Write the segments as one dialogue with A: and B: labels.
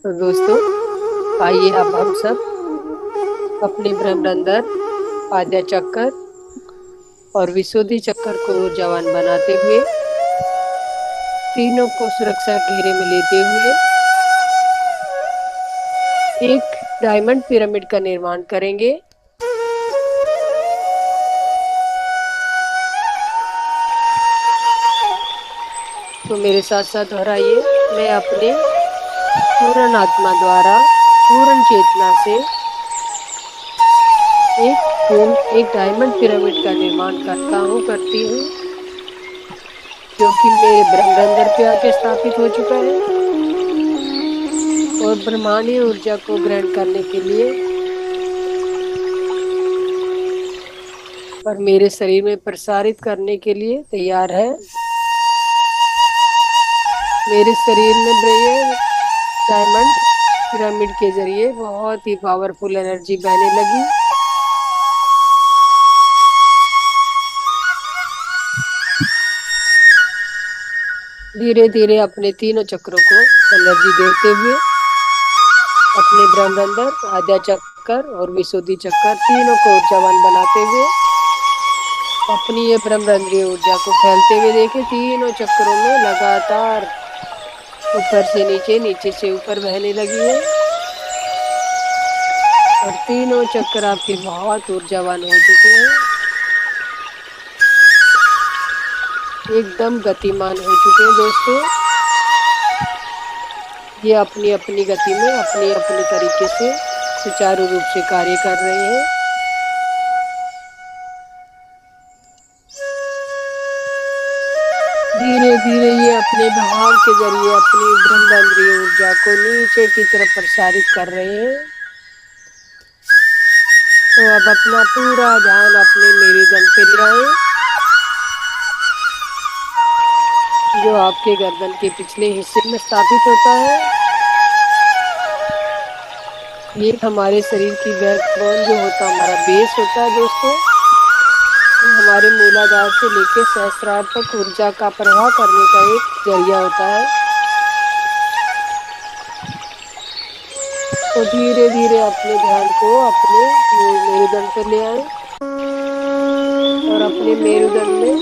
A: तो दोस्तों, आइए अब हम सब अपने ब्रह्मांडर, आद्य चक्कर और विशुद्धि चक्कर को ऊर्जावान बनाते हुए तीनों को सुरक्षा घेरे में लेते हुए एक डायमंड पिरामिड का निर्माण करेंगे। तो मेरे साथ साथ दोहराइए। मैं अपने पूर्ण आत्मा द्वारा पूर्ण चेतना से एक डायमंड पिरामिड का निर्माण करता हूँ, करती हूँ, जो कि मेरे ब्रह्मांडर पे आके स्थापित हो चुका है और ब्रह्मांडीय ऊर्जा को ग्रहण करने के लिए और मेरे शरीर में प्रसारित करने के लिए तैयार है। मेरे शरीर में ये डायमंड पिरामिड के जरिए बहुत ही पावरफुल एनर्जी बहने लगी। धीरे धीरे अपने तीनों चक्रों को एनर्जी देते हुए अपने ब्रह्मांडर, आद्य चक्कर और विशुद्धि चक्कर तीनों को ऊर्जावान बनाते हुए अपनी ये ब्रह्मांडीय ऊर्जा को फैलते हुए देखे। तीनों चक्रों में लगातार ऊपर से नीचे, नीचे से ऊपर बहने लगी है और तीनों चक्र आपके बहुत ऊर्जावान हो चुके हैं, एकदम गतिमान हो चुके हैं। दोस्तों, ये अपनी अपनी गति में अपनी अपनी तरीके से सुचारू रूप से कार्य कर रहे हैं। धीरे धीरे ये अपने भाव के जरिए अपनी ब्रह्मांडीय ऊर्जा को नीचे की तरफ प्रसारित कर रहे हैं। तो अब अपना पूरा ध्यान अपने मेरुदंड पे लगाएं, जो आपके गर्दन के पिछले हिस्से में स्थापित होता है। ये हमारे शरीर की बैकबोन जो होता हमारा बेस होता है दोस्तों। ये हमारे मूलाधार से लेकर सहस्त्रार तक ऊर्जा का प्रवाह करने का एक जरिया होता है। तो धीरे धीरे अपने ध्यान को अपने मेरुदंड पर ले आए और अपने मेरुदंड में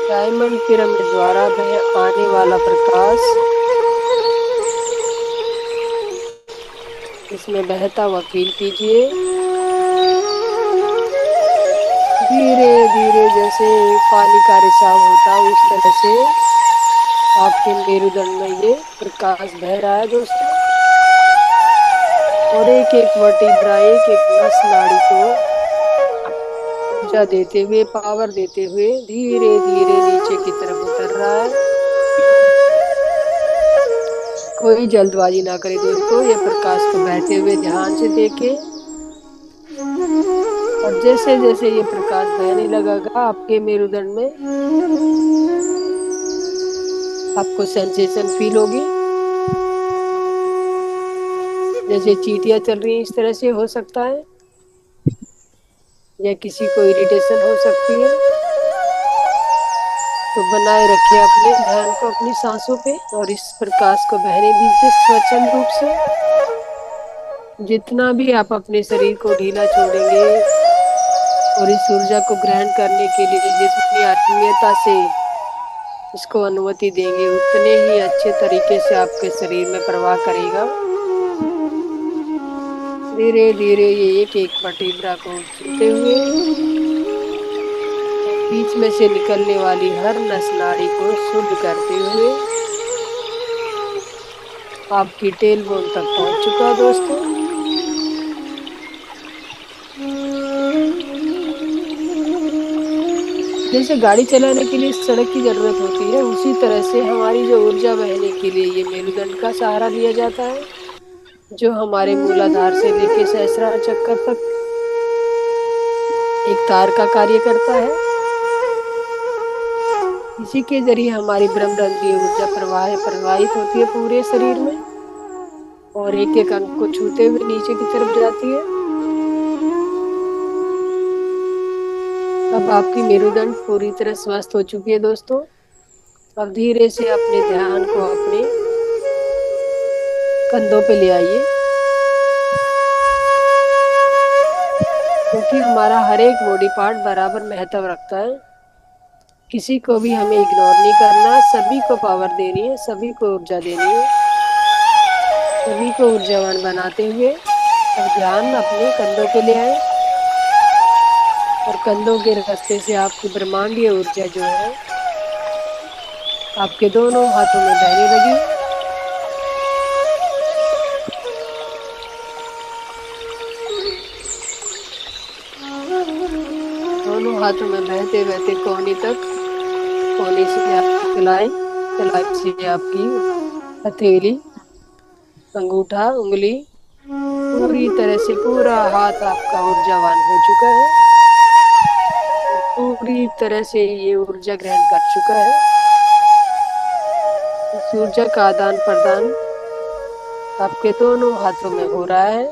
A: डायमंड पिरामिड द्वारा आने वाला प्रकाश इसमें बहता हुआ फील कीजिए। धीरे धीरे जैसे पानी का रिसाव होता है उस तरह से आपके मेरुदंड में ये प्रकाश बह रहा है दोस्तों। और एक एक वर्टिब्रा, एक एक नस नाड़ी को ऊर्जा देते हुए, पावर देते हुए धीरे धीरे नीचे की तरफ उतर रहा है। कोई जल्दबाजी ना करे दोस्तों, ये प्रकाश को बहते हुए ध्यान से देखें और जैसे जैसे ये प्रकाश बहने लगेगा आपके मेरुदंड में आपको सेंसेशन फील होगी, जैसे चींटियां चल रही हैं इस तरह से हो सकता है, या किसी को इरिटेशन हो सकती है। तो बनाए रखिए अपने ध्यान को अपनी सांसों पे और इस प्रकाश को बहने दीजिए स्वच्छंद रूप से। जितना भी आप अपने शरीर को ढीला छोड़ेंगे और इस ऊर्जा को ग्रहण करने के लिए जितनी आत्मीयता से इसको अनुमति देंगे, उतने ही अच्छे तरीके से आपके शरीर में प्रवाह करेगा। धीरे धीरे ये एक एक वर्टिब्रा को छूते हुए बीच में से निकलने वाली हर नस नाड़ी को शुद्ध करते हुए आपकी टेल बोन तक पहुंच चुका दोस्तों। जैसे गाड़ी चलाने के लिए सड़क की जरूरत होती है, उसी तरह से हमारी जो ऊर्जा बहने के लिए ये मेरुदंड का सहारा लिया जाता है, जो हमारे मूलाधार से लेकर सहस्त्रार चक्कर तक एक तार का कार्य करता है। इसी के जरिए हमारी ब्रह्मांडीय ऊर्जा प्रवाहित होती है पूरे शरीर में और एक एक अंग को छूते हुए नीचे की तरफ जाती है। अब आपकी मेरुदंड पूरी तरह स्वस्थ हो चुकी है दोस्तों। अब धीरे से अपने ध्यान को अपने कंधों पे ले आइए, क्योंकि हमारा हर एक बॉडी पार्ट बराबर महत्व रखता है। किसी को भी हमें इग्नोर नहीं करना, सभी को पावर देनी है, सभी को ऊर्जा देनी है, सभी को ऊर्जावान बनाते हुए अब ध्यान अपने कंधों पे ले आए और कंधों के रास्ते से आपकी ब्रह्मांडीय ऊर्जा जो है आपके दोनों हाथों में बहने लगी। दोनों हाथों में बहते बहते कोहनी तक, कोहनी से आपकी कलाई, कलाई से आपकी हथेली, अंगूठा, उंगली, पूरी तरह से पूरा हाथ आपका ऊर्जावान हो चुका है और पूरी तरह से ये ऊर्जा ग्रहण कर चुका है। इस ऊर्जा का आदान प्रदान आपके दोनों हाथों में हो रहा है।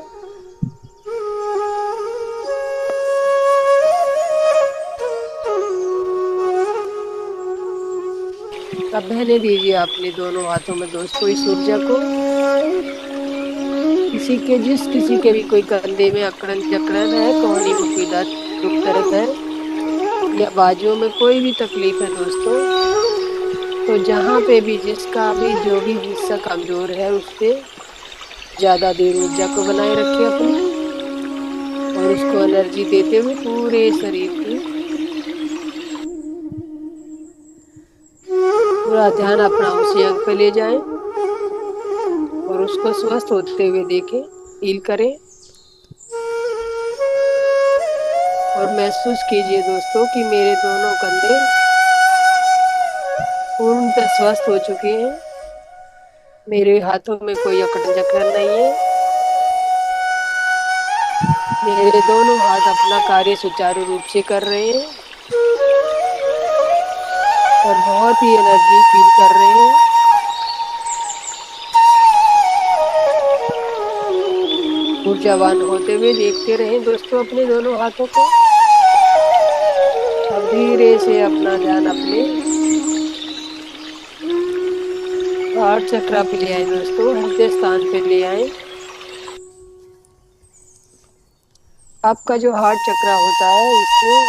A: अब बहने दीजिए अपने दोनों हाथों में दोस्तों इस ऊर्जा को। किसी के भी कोई कंधे में अकड़न जकड़न है, कोहनी में कोई दर्द दुख दर्द है या बाजुओं में कोई भी तकलीफ है दोस्तों, तो जहाँ पे भी जिसका भी जो भी हिस्सा कमजोर है उस पे ज्यादा देर ऊर्जा को बनाए रखे अपनी और उसको एनर्जी देते हुए पूरे शरीर की पूरा ध्यान अपना उसी अंग पे ले जाएं और उसको स्वस्थ होते हुए देखें, फील करें और महसूस कीजिए दोस्तों कि मेरे दोनों कंधे पूर्णतः स्वस्थ हो चुके हैं। मेरे हाथों में कोई अकड़न जकड़न नहीं है। मेरे दोनों हाथ अपना कार्य सुचारू रूप से कर रहे हैं और बहुत ही एनर्जी फील कर रहे हैं। ऊर्जावान होते हुए देखते रहें दोस्तों अपने दोनों हाथों को। अब धीरे से अपना ध्यान अपने हार्ट चक्रा पे ले आए दोस्तों, हृदय स्थान पे ले आए। आपका जो हार्ट चक्रा होता है इसमें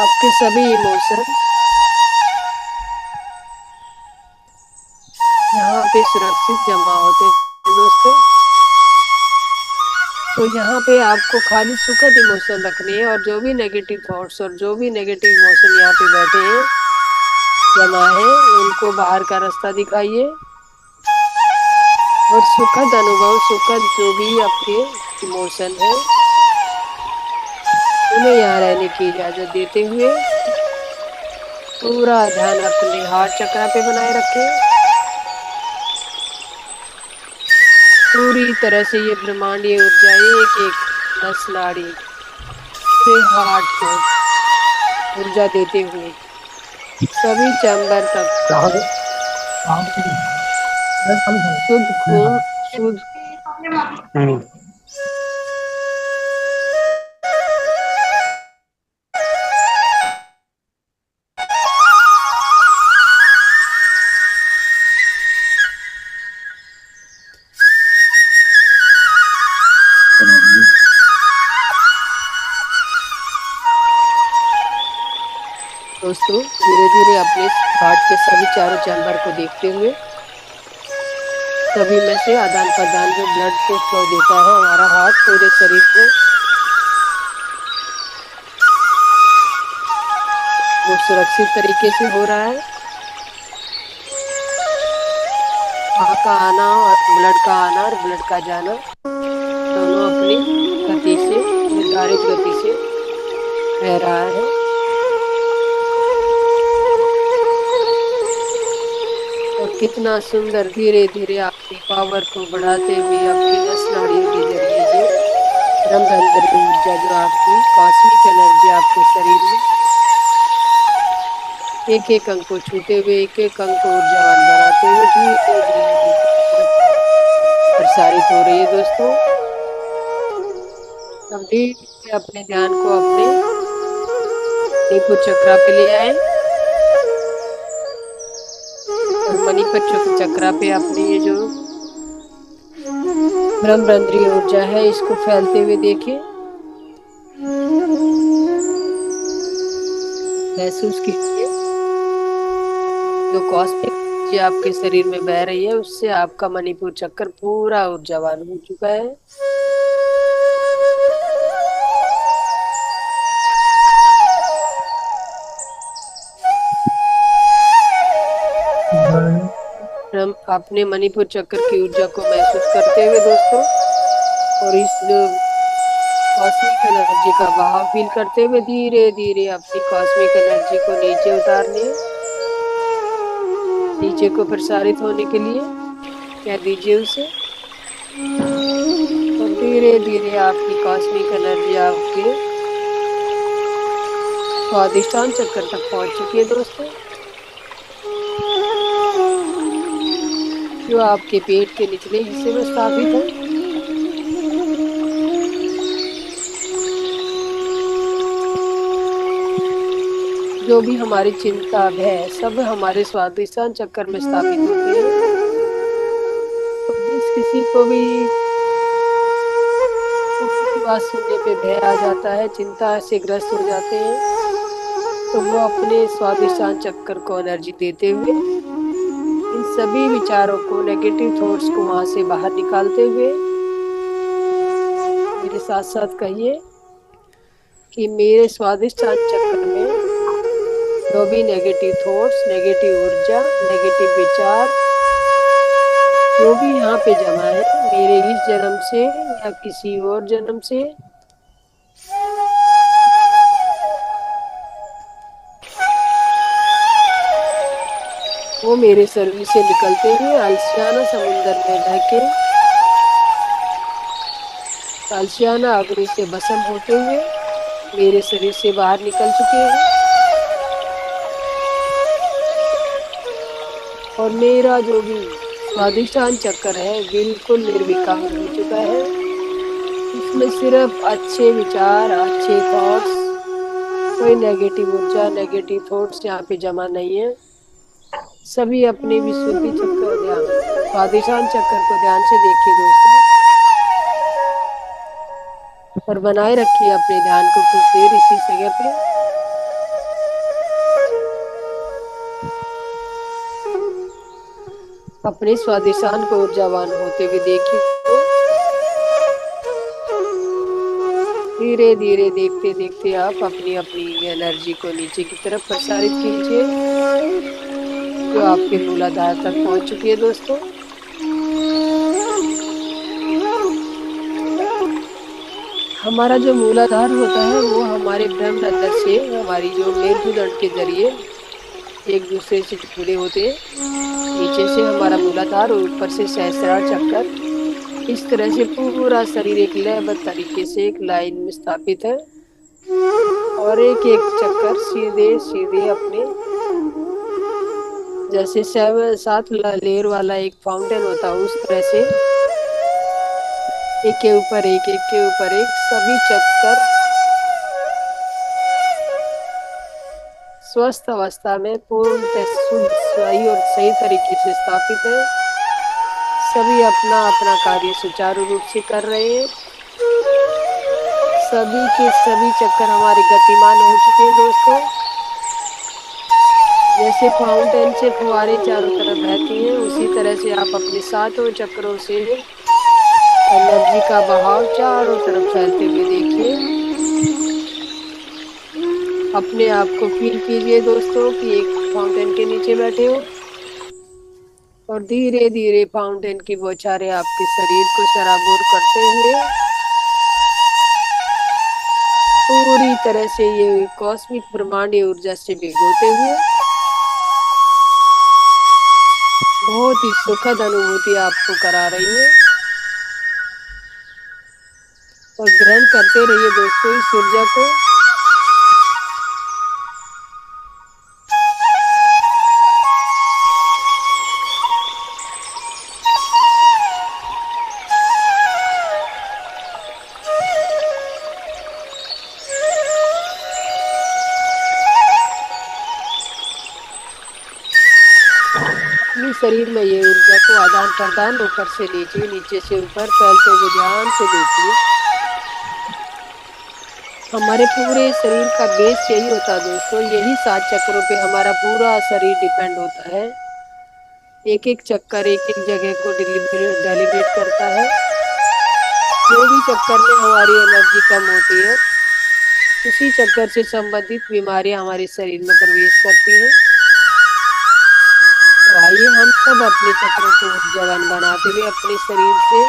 A: आपके सभी इमोशन यहाँ पे सुरक्षित जमा होते हैं दोस्तों। तो यहाँ पे आपको खाली सुखद इमोशन रखने हैं और जो भी नेगेटिव थॉट्स और जो भी नेगेटिव इमोशन यहाँ पे बैठे हैं, जमा है, उनको बाहर का रास्ता दिखाइए और सुखद अनुभव, सुखद जो भी आपके इमोशन है उन्हें यहाँ रहने की इजाजत देते हुए पूरा ध्यान अपने हार्ट चक्रा पे बनाए रखें। पूरी तरह से ये ब्रह्मांडीय ऊर्जा एक एक नस नाड़ी से हार्ट को ऊर्जा देते हुए सभी चैम्बर तक शुद्ध खून, शुद्ध दोस्तों धीरे धीरे अपने हार्ट के सभी चारों चैम्बर को देखते हुए सभी में से आदान प्रदान जो ब्लड को फ्लो देता है हमारा हार्ट पूरे शरीर को, वो सुरक्षित तरीके से हो रहा है। हार्ट का आना और ब्लड का आना और ब्लड का जाना दोनों अपनी गति से, निर्धारित गति से रह रहा है। और कितना सुंदर धीरे धीरे आपकी पावर को बढ़ाते हुए आपकी नस नाड़ियों के जरिए ये ब्रह्मांडीय ऊर्जा जो आपकी कॉस्मिक एनर्जी आपके शरीर में एक एक अंग को छूते हुए, एक एक अंग को ऊर्जावान बनाते हुए धीरे धीरे प्रसारित हो रही है दोस्तों। अब धीरे अपने ध्यान को अपने मणिपुर चक्रा पे ले आए और मणिपुर चक्रा पे अपने ये जो ब्रह्मरंध्रीय ऊर्जा है, इसको फैलते हुए देखिए, महसूस कीजिए। जो कॉस्मिक एनर्जी आपके शरीर में बह रही है, उससे आपका मणिपुर चक्र पूरा ऊर्जावान हो चुका है। हम अपने मणिपुर चक्र की ऊर्जा को महसूस करते हुए दोस्तों, और इस कॉस्मिक एनर्जी का बहाव फील करते हुए धीरे धीरे अपनी कॉस्मिक एनर्जी को नीचे उतारने, नीचे को प्रसारित होने के लिए कह दीजिए उसे। और धीरे धीरे आपकी कॉस्मिक एनर्जी आपके स्वादिष्टान चक्र तक पहुंच चुकी है दोस्तों, जो आपके पेट के निचले हिस्से में स्थापित है। जो भी हमारी चिंता भय सब हमारे स्वादिष्टान चक्र में स्थापित होते हैं। तो जिस किसी को भी की बात सुनने पे भय आ जाता है, चिंता से ग्रस्त हो जाते हैं, तो वो अपने स्वादिष्टान चक्र को एनर्जी देते हुए इन सभी विचारों को, नेगेटिव थॉट्स को वहां से बाहर निकालते हुए मेरे साथ साथ कहिए कि मेरे स्वादिष्टान चक्र में जो भी नेगेटिव थॉट्स, नेगेटिव ऊर्जा, नेगेटिव विचार जो भी यहाँ पे जमा है, मेरे इस जन्म से या किसी और जन्म से, वो मेरे शरीर से निकलते हुए अलसियाना समुंदर में बह के, अलसियाना अग्नि से भस्म होते हुए मेरे शरीर से बाहर निकल चुके हैं। और मेरा जो भी स्वादिष्टान चक्र है बिल्कुल निर्विकार हो चुका है। उसमें सिर्फ अच्छे विचार, अच्छे थॉट्स, कोई नेगेटिव ऊर्जा, नेगेटिव थॉट्स यहाँ पे जमा नहीं है। सभी अपने विशुद्धि चक्र, ध्यान स्वादिष्टान चक्र को ध्यान से देखिए दोस्तों, और बनाए रखिए अपने ध्यान को कुछ देर इसी जगह पे। अपने स्वादिष्टान को ऊर्जावान होते हुए देखिए। धीरे धीरे देखते देखते आप अपनी अपनी एनर्जी को नीचे की तरफ प्रसारित कीजिए, जो आपके मूलाधार तक पहुंच चुकी है दोस्तों। हमारा जो मूलाधार होता है वो हमारे ब्रह्मरंध्र से, हमारी जो मेरुदंड के जरिए एक दूसरे से जुड़े होते हैं। नीचे से हमारा मूलाधार और ऊपर से सहस्त्रार चक्र, इस तरह से पूरा शरीर एक लयबद्ध तरीके से एक लाइन में स्थापित है। और एक एक चक्कर सीधे सीधे अपने, जैसे 7 लेयर वाला एक फाउंटेन होता है, उस तरह से एक के ऊपर एक, एक के ऊपर एक सभी चक्कर स्वस्थ अवस्था में पूर्ण शुद्ध, सही और सही तरीके से स्थापित है। सभी अपना अपना कार्य सुचारू रूप से कर रहे हैं। सभी के सभी चक्कर हमारे गतिमान हो चुके हैं दोस्तों। जैसे फाउंटेन से फुहारे चारों तरफ बहती हैं, उसी तरह से आप अपने 7 चक्रों से एनर्जी का बहाव चारों तरफ फैलते हुए देखिए। अपने आप को फील कीजिए दोस्तों कि एक फाउंटेन के नीचे बैठे हो, और धीरे धीरे फाउंटेन की बौछारें आपके शरीर को सराबोर करते हुए पूरी तरह से ये कॉस्मिक ब्रह्मांडीय ऊर्जा से भिगोते हुए बहुत ही सुखद अनुभूति आपको करा रही है। और ग्रहण करते रहिए दोस्तों इस ऊर्जा को। शरीर में ये ऊर्जा को आदान प्रदान ऊपर से नीचे, नीचे से ऊपर फैलते हुए ध्यान से देखिए। हमारे पूरे शरीर का बेस यही होता है दोस्तों, यही 7 चक्रों पे हमारा पूरा शरीर डिपेंड होता है। एक एक चक्कर एक एक जगह को डेलीब्रेट करता है। जो भी चक्कर में हमारी एनर्जी कम होती है, उसी चक्कर से संबंधित बीमारियां हमारे शरीर में प्रवेश करती हैं। तो आइए हम सब अपने चक्रों को ऊर्जावान बनाते हुए अपने शरीर से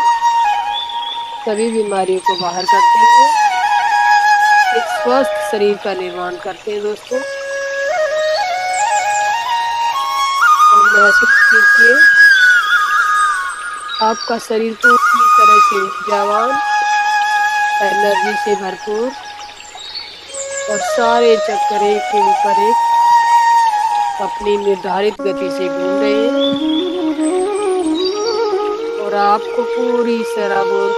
A: सभी बीमारियों को बाहर करते हुए एक स्वस्थ शरीर का निर्माण करते हैं दोस्तों। और महसूस कीजिए आपका शरीर पूरी तरह से ऊर्जावान, एनर्जी से भरपूर और सारे चक्कर एक के ऊपर एक अपनी निर्धारित गति से घूम रहे हैं और आपको पूरी सराबोर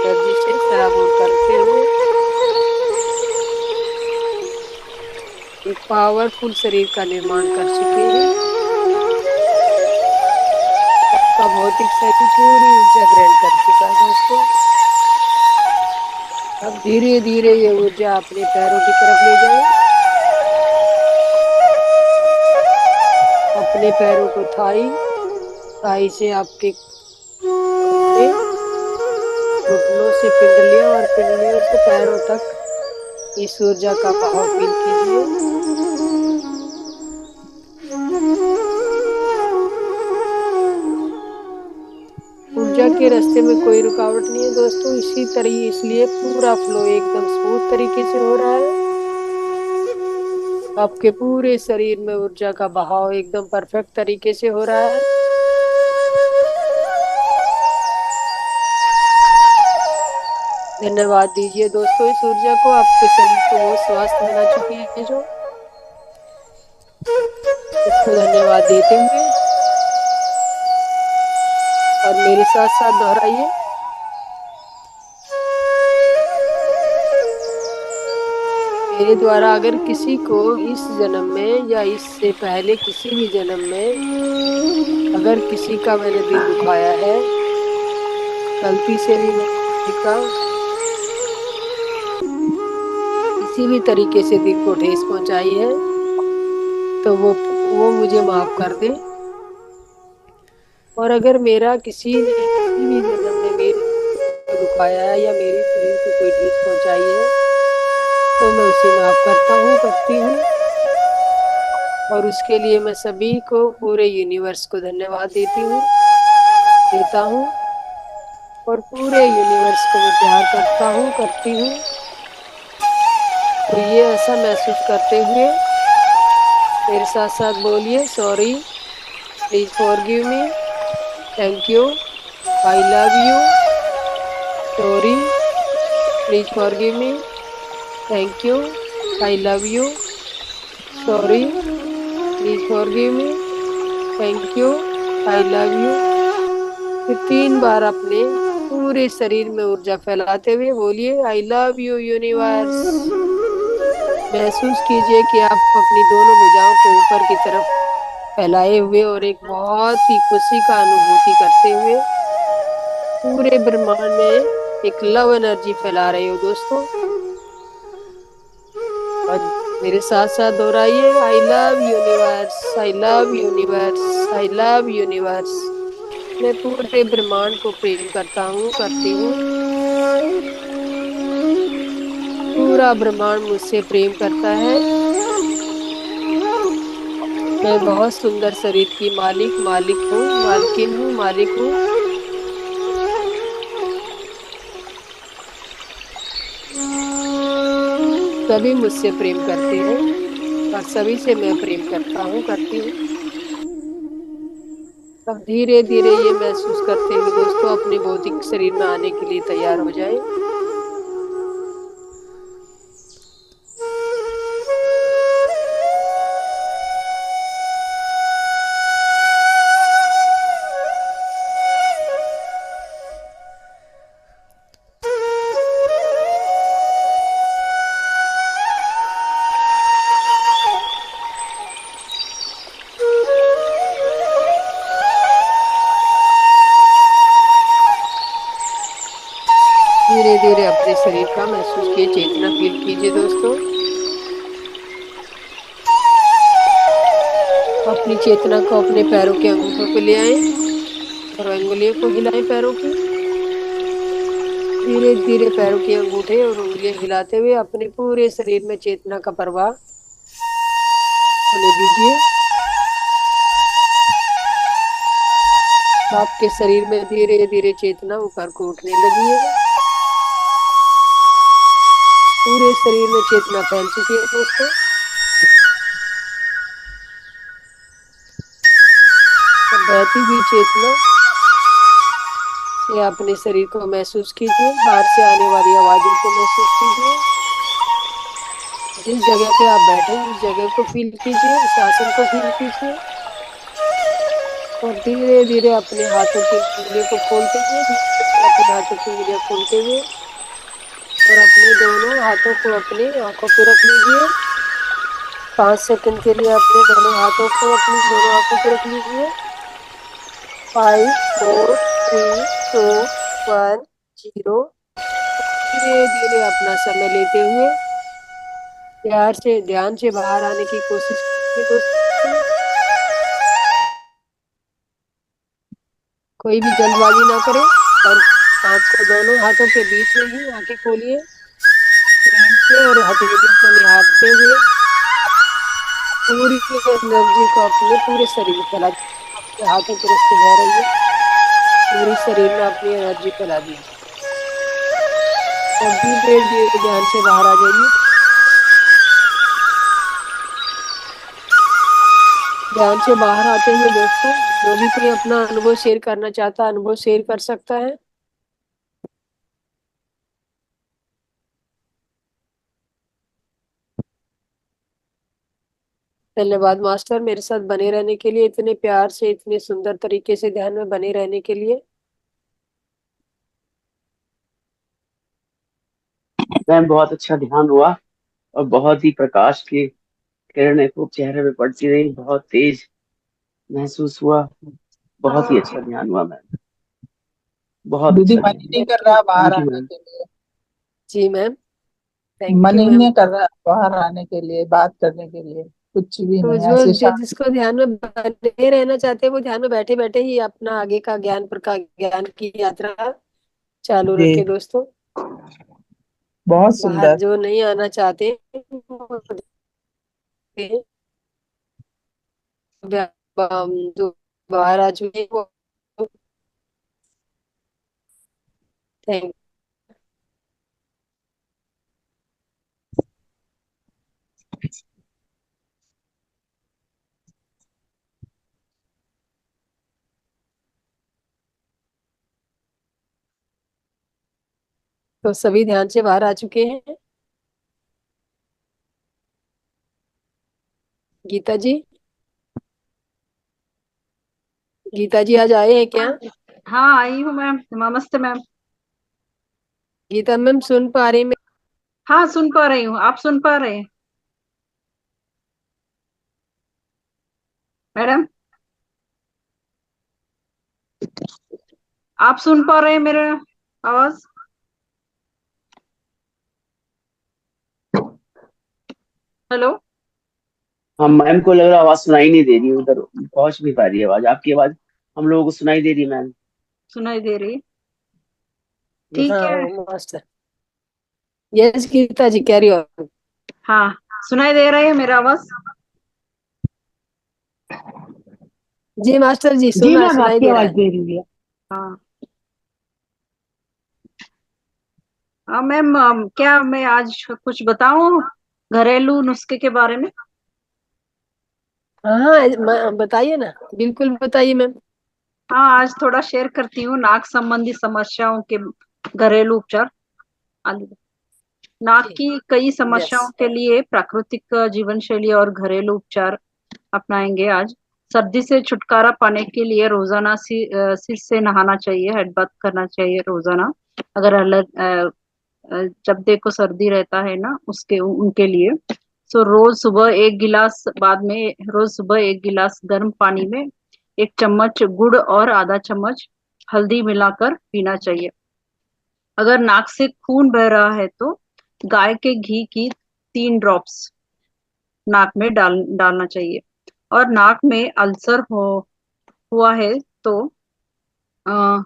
A: एनर्जी से सराबोर करते हुए एक पावरफुल शरीर का निर्माण कर चुके हैं। आपका भौतिक शरीर पूरी ऊर्जा ग्रहण कर चुका है दोस्तों। अब धीरे धीरे ये ऊर्जा अपने पैरों की तरफ ले जाए। अपने पैरों को थाई से आपके घुटनों से पिंडलियों और पिंडलियों से पैरों तक इस ऊर्जा का बहाव फील कीजिए। ऊर्जा के रास्ते में कोई रुकावट नहीं है दोस्तों, इसी तरह इसलिए पूरा फ्लो एकदम स्मूथ तरीके से हो रहा है। आपके पूरे शरीर में ऊर्जा का बहाव एकदम परफेक्ट तरीके से हो रहा है। धन्यवाद दीजिए दोस्तों इस ऊर्जा को, आपके शरीर को बहुत स्वास्थ्य बना चुकी है जो। इसको धन्यवाद देते हुए और मेरे साथ साथ दोहराइए। मेरे द्वारा अगर किसी को इस जन्म में या इससे पहले किसी भी जन्म में अगर किसी का मैंने दिल दुखाया है, गलती से भी किसी का किसी भी तरीके से दिल को ठेस पहुंचाई है, तो वो मुझे माफ कर दे। और अगर मेरा किसी ने किसी भी जन्म में मेरे को दुखाया है या मेरे शरीर को कोई ठेस पहुंचाई है, तो मैं उसे माफ करता हूँ, करती हूँ। और उसके लिए मैं सभी को, पूरे यूनिवर्स को धन्यवाद देता हूँ और पूरे यूनिवर्स को मैं प्यार करता हूँ, करती हूँ। तो ये ऐसा महसूस करते हुए मेरे साथ साथ बोलिए, sorry, please forgive me, thank you, I love you, sorry, please forgive me, thank you, I love you, sorry, please forgive me, thank you, I love you. फिर 3 बार अपने पूरे शरीर में ऊर्जा फैलाते हुए बोलिए, आई लव यू यूनिवर्स। महसूस कीजिए कि आप अपनी दोनों भुजाओं को ऊपर की तरफ फैलाए हुए और एक बहुत ही खुशी का अनुभूति करते हुए पूरे ब्रह्मांड में एक लव एनर्जी फैला रहे हो दोस्तों। और मेरे साथ साथ दोहराइए, I love universe, I love universe, I love universe. मैं पूरे ब्रह्मांड को प्रेम करता हूँ, करती हूँ। पूरा ब्रह्मांड मुझसे प्रेम करता है। मैं बहुत सुंदर शरीर की मालिक हूँ, मालकिन हूँ, मालिक हूँ। सभी मुझसे प्रेम करते हैं और सभी से मैं प्रेम करता हूँ, करती हूँ। अब धीरे धीरे ये महसूस करते हुए दोस्तों अपने भौतिक शरीर में आने के लिए तैयार हो जाए। धीरे धीरे अपने शरीर का महसूस कीजिए, चेतना फील कीजिए दोस्तों। अपनी चेतना को अपने पैरों के अंगूठों पे ले आए और अंगुलियों को हिलाएं पैरों की। धीरे धीरे पैरों के अंगूठे और उंगलियां हिलाते हुए अपने पूरे शरीर में चेतना का प्रवाह होने दीजिए। आपके शरीर में धीरे धीरे चेतना ऊपर को उठने लगी है। पूरे शरीर में चेतना फैल चुकी है दोस्तों। बहती हुई चेतना से अपने शरीर को महसूस कीजिए, बाहर से आने वाली आवाजों को महसूस कीजिए। जिस जगह पे आप बैठे हैं उस जगह को फील कीजिए, उस आसन को फील कीजिए और धीरे धीरे अपने हाथों की उंगलियों को खोलते हुए, अपने हाथों की उंगलियां खोलते हुए और अपने दोनों हाथों को अपनी आंखों पे रख लीजिए। 5 सेकंड के लिए अपने दोनों हाथों को अपनी दोनों आंखों पे रख लीजिए। 5, 4, 3, 2, 1, 0। धीरे धीरे अपना समय लेते हुए प्यार से ध्यान से बाहर आने की कोशिश कीजिए दोस्तों। कोई भी जल्दबाजी ना करें और हाथ को दोनों हाथों के बीच में ही आंखें खोलिए और हथेलियों को निहारते हुए पूरी एनर्जी को अपने पूरे शरीर में फैला दीजिए। अपने हाथों के रास्ते बह रही है, पूरे शरीर में अपनी एनर्जी फैला दीजिए और धीरे धीरे ध्यान से बाहर आ जाइए। ध्यान से बाहर आते हुए दोस्तों जो भी कोई अपना अनुभव शेयर करना चाहता है अनुभव शेयर कर सकता है। धन्यवाद मास्टर, मेरे साथ बने रहने के लिए, इतने प्यार से इतने सुंदर तरीके से ध्यान में बने रहने के लिए।
B: मैम बहुत अच्छा ध्यान हुआ और बहुत ही प्रकाश की किरणें खूब चेहरे पे पड़ती रही, बहुत तेज महसूस हुआ। बहुत ही अच्छा ध्यान हुआ मैम, बहुत
C: दीदी
B: अच्छा
C: मन ही
B: ध्यान
C: नहीं
B: हुआ।
C: कर रहा बाहर
B: थैंक यू
C: आने
B: मैम।
C: के लिए।
A: जी मैम, थैंक
C: मन
A: यू
C: ही
A: मैम।
C: नहीं कर रहा बाहर आने के लिए, बात करने के लिए, कुछ भी
A: तो
C: नहीं,
A: जो
C: ऐसे
A: जो
C: शांत।
A: जिसको ध्यान में बने रहना चाहते हैं वो ध्यान में बैठे बैठे ही अपना आगे का ज्ञान की यात्रा चालू
C: जी,
A: रखे दोस्तों।
C: बहुत
A: बाहर
C: सुंदर।
A: जो नहीं आना चाहते वो जो बाहर आ चुके हैं वो थैंक। तो सभी ध्यान से बाहर आ चुके हैं। गीता जी, गीता जी आज आए हैं क्या?
D: हाँ आई हूँ मैम, नमस्ते मैम।
A: गीता मैम सुन पा रही मैं?
D: हाँ सुन पा रही हूँ, आप सुन पा रहे हैं मैडम? आप सुन पा रहे हैं मेरा आवाज? हेलो।
B: हाँ मैम को लग रहा आवाज सुनाई नहीं दे रही, उधर पहुंच नहीं पा रही है आवाज, आपकी आवाज हम लोगों को सुनाई दे रही है मैम।
D: सुनाई दे रही? ठीक है।
A: हाँ master. Yes Geeta ji, carry on.
D: हाँ सुनाई दे रही है मेरा आवाज?
A: जी मास्टर जी,
C: जी
A: सुना
C: मैम,
A: सुनाई
C: आपकी
A: दे रहा
C: आवाज
A: है।
C: दे रही है।
D: हाँ। हाँ मैम, क्या मैं आज कुछ बताऊं घरेलू नुस्खे के बारे में?
A: हाँ बताइए ना, बिल्कुल बताइए मैम।
D: हाँ आज थोड़ा शेयर करती हूँ नाक संबंधी समस्याओं के घरेलू उपचार। नाक
A: जी,
D: की कई
A: यस।
D: समस्याओं के लिए प्राकृतिक जीवन शैली और घरेलू उपचार अपनाएंगे आज। सर्दी से छुटकारा पाने के लिए रोजाना सिर से नहाना चाहिए, हेड बाथ करना चाहिए रोजाना। अगर जब देखो सर्दी रहता है ना उसके उनके लिए। सो रोज सुबह 1 गिलास गर्म पानी में 1 चम्मच गुड़ और आधा चम्मच हल्दी मिलाकर पीना चाहिए। अगर नाक से खून बह रहा है तो गाय के घी की 3 ड्रॉप्स नाक में डालना चाहिए। और नाक में अल्सर हुआ है तो अ,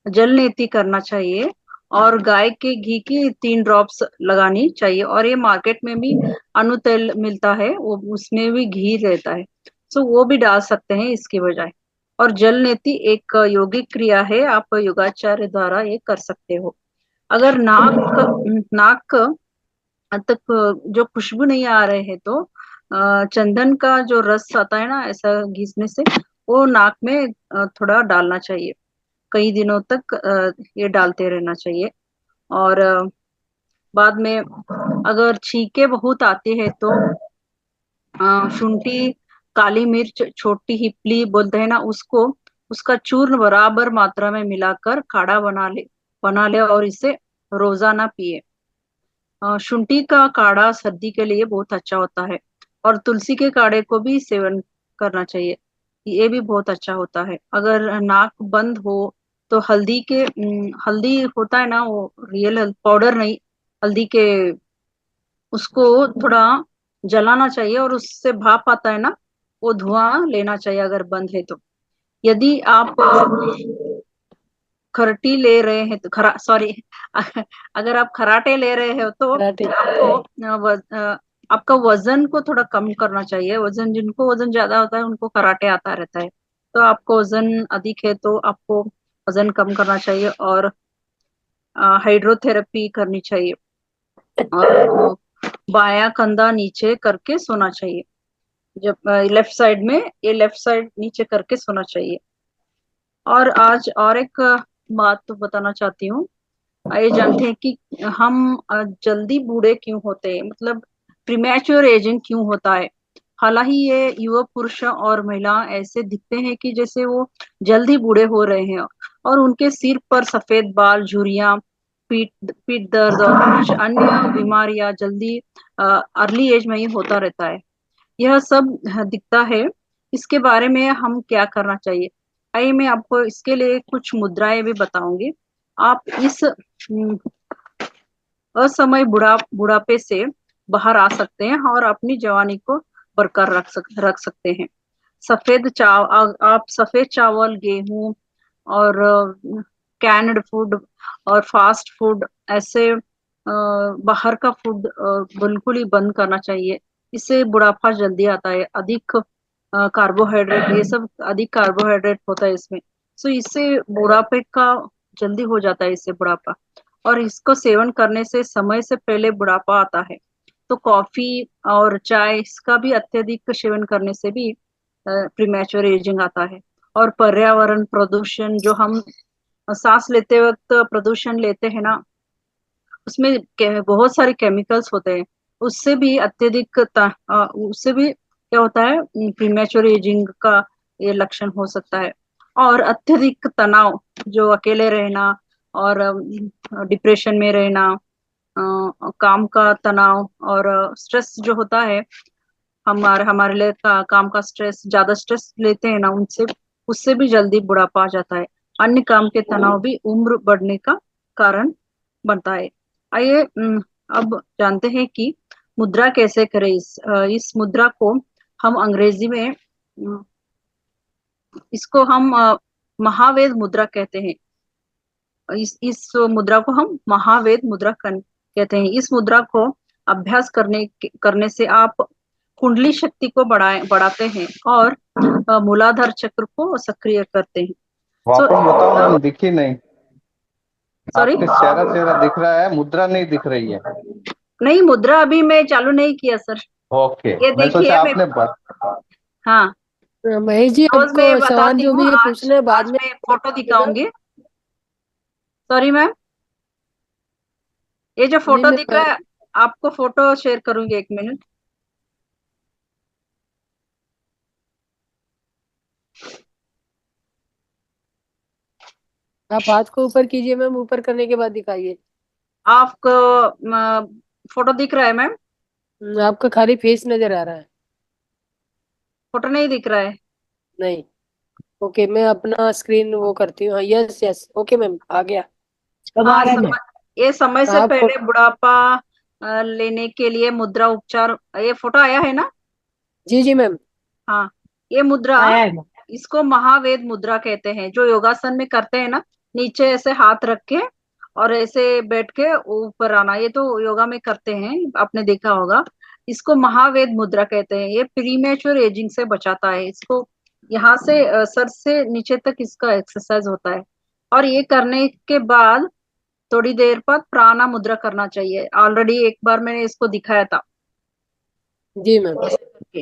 D: जल नेति करना चाहिए और गाय के घी की 3 ड्रॉप्स लगानी चाहिए। और ये मार्केट में भी अनु तेल मिलता है, वो उसमें भी घी रहता है, सो वो भी डाल सकते हैं इसकी बजाय। और जल नेति एक यौगिक क्रिया है, आप योगाचार्य द्वारा ये कर सकते हो। अगर नाक नाक तक जो खुशबू नहीं आ रहे हैं तो चंदन का जो रस आता है ना, ऐसा घिसने से वो नाक में थोड़ा डालना चाहिए। कई दिनों तक ये डालते रहना चाहिए। और बाद में अगर छींके बहुत आती है तो शुंठी, काली मिर्च, छोटी हिपली बोलते हैं ना, उसको उसका चूर्ण बराबर मात्रा में मिलाकर काढ़ा बना ले और इसे रोजाना पिए। शुंठी का काढ़ा सर्दी के लिए बहुत अच्छा होता है। और तुलसी के काढ़े को भी सेवन करना चाहिए, ये भी बहुत अच्छा होता है। अगर नाक बंद हो तो हल्दी होता है ना, वो रियल पाउडर नहीं, हल्दी के, उसको थोड़ा जलाना चाहिए और उससे भाप आता है ना, वो धुआं लेना चाहिए अगर बंद है तो। यदि आप खरटी ले रहे हैं तो खरा सॉरी अगर आप खराटे ले रहे हो तो
A: कराटे।
D: आपका वजन को थोड़ा कम करना चाहिए। जिनको वजन ज्यादा होता है उनको कराटे आता रहता है, तो आपको वजन अधिक है तो आपको वजन कम करना चाहिए और हाइड्रोथेरेपी करनी चाहिए। और बायां कंधा नीचे करके सोना चाहिए। जब लेफ्ट साइड में, ये लेफ्ट साइड नीचे करके सोना चाहिए। और आज और एक बात तो बताना चाहती हूँ। ये जानते हैं कि हम जल्दी बूढ़े क्यों होते हैं, मतलब प्रीमैच्योर एजिंग क्यों होता है। हालांकि ये युवा पुरुष और महिला ऐसे दिखते हैं कि जैसे वो जल्दी बूढ़े हो रहे हैं, और उनके सिर पर सफेद बाल, झुर्रियां, पीठ पीठ दर्द और कुछ अन्य बीमारियां जल्दी अर्ली एज में ही होता रहता है। यह सब दिखता है, इसके बारे में हम क्या करना चाहिए। आइए मैं आपको इसके लिए कुछ मुद्राएं भी बताऊंगी। आप इस असमय बुढ़ापे से बाहर आ सकते हैं और अपनी जवानी को बरकरार रख सकते हैं। आप सफेद चावल, गेहूं और कैन्ड फूड और फास्ट फूड, ऐसे बाहर का फूड बिल्कुल ही बंद करना चाहिए। इससे बुढ़ापा जल्दी आता है। अधिक कार्बोहाइड्रेट, ये सब अधिक कार्बोहाइड्रेट होता है इसमें, सो इससे बुढ़ापे का जल्दी हो जाता है इससे बुढ़ापा। और इसको सेवन करने से समय से पहले बुढ़ापा आता है। तो कॉफी और चाय, इसका भी अत्यधिक सेवन करने से भी प्रीमैच्योर एजिंग आता है। और पर्यावरण प्रदूषण, जो हम सांस लेते वक्त प्रदूषण लेते हैं ना, उसमें बहुत सारे केमिकल्स होते हैं, उससे भी उससे भी क्या होता है, प्रीमैच्योर एजिंग का ये लक्षण हो सकता है। और अत्यधिक तनाव, जो अकेले रहना और डिप्रेशन में रहना, काम का तनाव और स्ट्रेस जो होता है, हमारे हमारे लिए काम का स्ट्रेस, ज्यादा स्ट्रेस लेते हैं ना, उनसे उससे भी जल्दी बुढ़ापा आ जाता है। अन्य काम के तनाव भी उम्र बढ़ने का कारण बनता है। आइए अब जानते हैं कि मुद्रा कैसे करें। इस मुद्रा को हम अंग्रेजी में इसको हम महावेद मुद्रा कहते हैं। इस मुद्रा को हम महावेद मुद्रा कहते हैं। इस मुद्रा को अभ्यास करने से आप कुंडली शक्ति को बढ़ाते हैं और मूलाधार चक्र को सक्रिय करते हैं।
E: वापस बताओ मैम, दिखी नहीं।
D: सॉरी,
E: आपके चेहरा चेहरा दिख रहा है, मुद्रा नहीं दिख रही है।
D: नहीं, मुद्रा अभी मैं चालू नहीं किया सर।
E: ओके,
D: ये
E: मैं सोचा
D: देखिए मैं,
E: आपने
D: हाँ,
A: महेश जी,
D: रोज
A: आपको
D: मैं
A: सवाल
D: बताती
A: जो
D: हूँ।
A: भी है
D: आज
A: पूछना है बाद
D: आज
A: में
D: मैं फोटो दिखाऊंगी। सॉरी मैम, ये जो
A: नहीं
D: फोटो
A: मैं
D: दिख रहा है, आपको फोटो शेयर करूंगी, 1 मिनट।
A: आप हाथ को ऊपर कीजिए मैम, ऊपर करने के बाद दिखाइए।
D: आपको फोटो दिख रहा है मैम?
A: आपका खाली फेस नजर आ रहा है।
D: फोटो नहीं दिख रहा है?
A: नहीं। ओके, मैं अपना स्क्रीन वो करती हूँ। हाँ, यस यस, ओके मैम, आ गया।
D: हाँ, ये समय से
A: आप
D: पहले बुढ़ापा लेने के लिए मुद्रा उपचार, ये फोटो आया है ना?
A: जी जी मैम।
D: हाँ, ये मुद्रा,
F: आया है मैम।
D: इसको महावेद मुद्रा कहते हैं, जो योगासन में करते हैं ना, नीचे ऐसे हाथ रख के और ऐसे बैठ के ऊपर आना, ये तो योगा में करते हैं, आपने देखा होगा। इसको महावेद मुद्रा कहते हैं। ये प्रीमेच्योर एजिंग से बचाता है। इसको यहाँ से सर से नीचे तक इसका एक्सरसाइज होता है। और ये करने के बाद थोड़ी देर बाद प्राणा मुद्रा करना चाहिए। ऑलरेडी एक बार मैंने इसको दिखाया था।
A: जी मैम।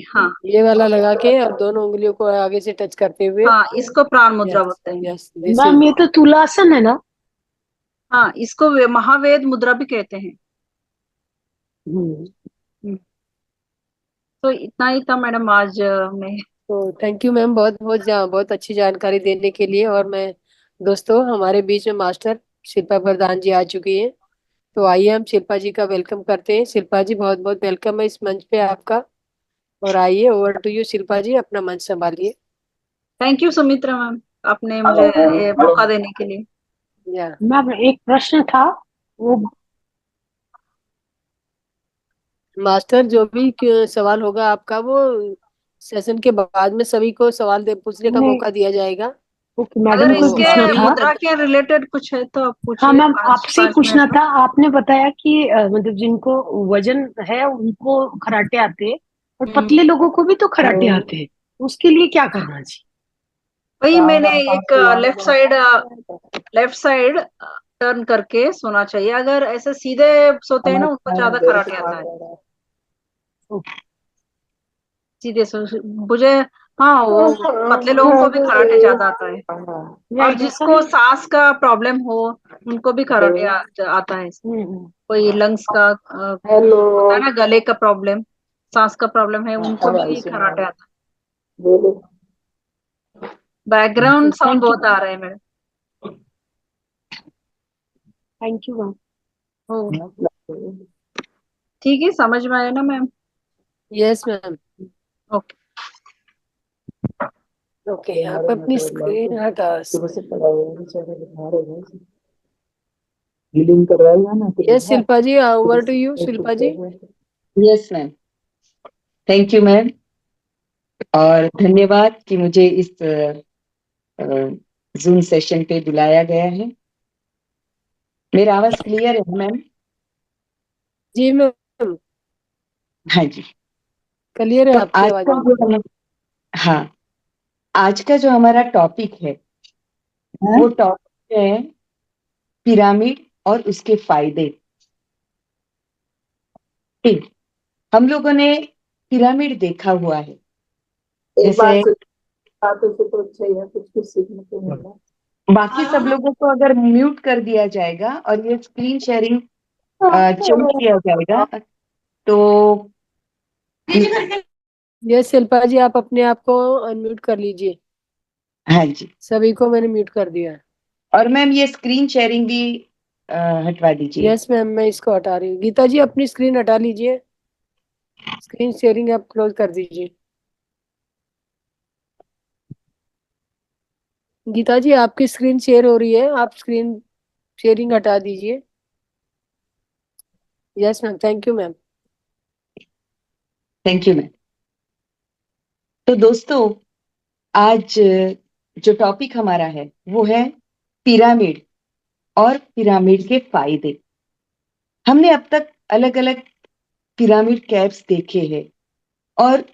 D: हाँ
A: ये वाला लगा के और दोनों उंगलियों को आगे से टच करते हुए।
D: हाँ, इसको प्राण मुद्रा
A: यस
D: बोलते हैं।
A: Yes, this
F: ma'am
A: is.
F: ये तो तुलासन है ना?
D: हाँ, इसको महावेद मुद्रा भी कहते हैं।
F: हम्म।
D: तो इतना ही था मैडम आज में।
A: तो थैंक यू मैम, बहुत बहुत बहुत अच्छी जानकारी देने के लिए। और मैं दोस्तों, हमारे बीच में मास्टर शिल्पा प्रधान जी आ चुकी हैं। तो आइए हम शिल्पा जी का वेलकम करते हैं। शिल्पा जी, बहुत बहुत वेलकम है इस मंच पे आपका। और आइए, ओवर टू यू शिल्पा जी, अपना मंच संभालिए।
D: थैंक यू सुमित्रा मैम, आपने मुझे ये मौका देने के लिए।
A: या
F: मैम एक प्रश्न था, वो
A: मास्टर, जो भी सवाल होगा आपका, वो सेशन के बाद में सभी को सवाल दे पूछने का
F: नहीं,
A: मौका दिया जाएगा।
F: मैडम
D: अगर
F: को ही
A: तो
F: पूछना
D: इसके
A: अभी
F: था।
D: मुद्रा के रिलेटेड कुछ है तो आप
F: हाँ
D: पूछिए,
F: मैम,
D: 5
F: आपसे ही
D: 5
F: पूछना
D: मिनट
F: था।
D: में।
F: आपने बताया कि मतलब जिनको वजन है उनको कराटे आते हैं, और
D: हम्म,
F: पतले लोगों को भी तो कराटे आते हैं, उसके लिए क्या करना चाहिए?
D: वही मैंने एक लेफ्ट साइड टर्न करके सोना चाहिए। अगर ऐसे सीधे सोते हैं ना, उनको ज्यादा कराटे आता है। सीधे सो मुझे, हाँ, वो पतले लोगों को भी कराटे ज्यादा आता है। और
F: राइट, ऐसा
D: जिसको
F: नहीं।
D: सांस का प्रॉब्लम हो, उनको भी कराटे आता है। कोई लंग्स का होता है ना, गले का प्रॉब्लम, सांस का प्रॉब्लम है, उनको भी कराटे आता है। बैकग्राउंड साउंड
F: थैंक यू,
D: बहुत आ रहा है मेरे।
F: Thank you ma'am.
D: हो, ठीक है, समझ में आया ना ma'am?
A: Yes ma'am.
D: Okay.
A: Okay, आप अपनी स्क्रीन हटा। Yes Shilpa ji, over to you Shilpa ji.
G: Yes ma'am, thank you ma'am, और धन्यवाद कि मुझे इस जूम सेशन पे बुलाया गया है। मेरा आवाज क्लियर है मैम?
A: जी मैम,
G: हाँ जी।
A: क्लियर है
G: तो
A: आपकी
G: आज
A: आवाज।
G: का जो हाँ, आज का जो हमारा टॉपिक है, वो टॉपिक है पिरामिड और उसके फायदे। ठीक, हम लोगों ने पिरामिड देखा हुआ है। जैसे बाकी सब लोगों को अगर म्यूट कर दिया जाएगा और ये स्क्रीन शेयरिंग चेंज किया जाएगा, तो
A: यस शिल्पा जी, आप अपने आप को अनम्यूट कर लीजिए।
G: हाँ जी।
A: सभी को मैंने म्यूट कर दिया है।
G: और मैम ये स्क्रीन शेयरिंग भी हटवा दीजिए।
A: यस मैम, मैं इसको हटा रही हूँ। गीता जी, अपनी स्क्रीन हटा लीजिए। स्क्रीन शेयरिंग आप क्लोज कर दीजिए। गीता जी, आपकी स्क्रीन शेयर हो रही है, आप स्क्रीन शेयरिंग हटा दीजिए। Yes ma'am, thank you ma'am.
G: Thank you ma'am. तो दोस्तों, आज जो टॉपिक हमारा है वो है पिरामिड और पिरामिड के फायदे। हमने अब तक अलग अलग पिरामिड कैप्स देखे हैं, और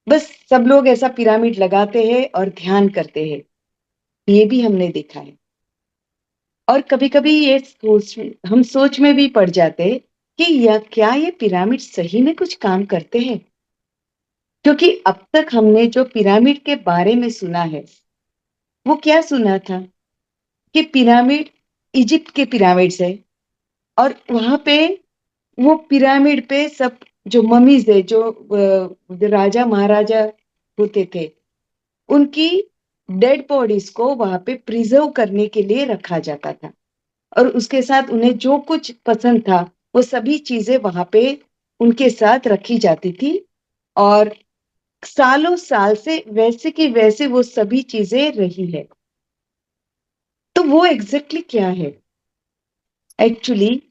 G: बस सब लोग ऐसा पिरामिड लगाते हैं और ध्यान करते हैं, ये भी हमने देखा है। और कभी कभी ये हम सोच में भी पड़ जाते हैं कि क्या ये पिरामिड सही में कुछ काम करते हैं। क्योंकि अब तक हमने जो पिरामिड के बारे में सुना है, वो क्या सुना था कि पिरामिड इजिप्ट के पिरामिड्स है, और वहां पे वो पिरामिड पे सब जो ममीज है, जो राजा महाराजा होते थे, उनकी डेड बॉडीज को वहां पे प्रिजर्व करने के लिए रखा जाता था, और उसके साथ उन्हें जो कुछ पसंद था वो सभी चीजें वहां पे उनके साथ रखी जाती थी। और सालों साल से वैसे की वैसे वो सभी चीजें रही है। तो वो एग्जैक्टली क्या है? एक्चुअली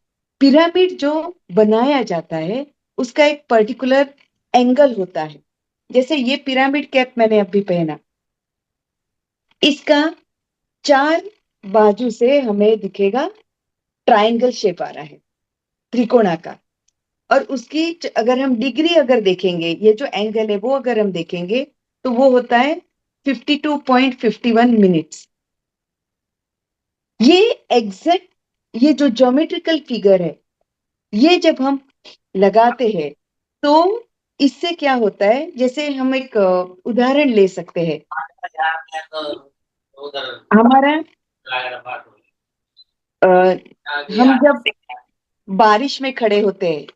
G: पिरामिड जो बनाया जाता है उसका एक पर्टिकुलर एंगल होता है। जैसे ये पिरामिड कैप मैंने अभी पहना, इसका 4 बाजू से हमें दिखेगा ट्रायंगल शेप आ रहा है, त्रिकोणाकार। और उसकी अगर हम डिग्री अगर देखेंगे, ये जो एंगल है वो अगर हम देखेंगे तो वो होता है 52.51 मिनट्स। ये एग्जैक्ट, ये जो ज्योमेट्रिकल फिगर है, ये जब हम लगाते हैं तो इससे क्या होता है, जैसे हम एक उदाहरण ले सकते हैं। हमारा हम जब बारिश में खड़े होते हैं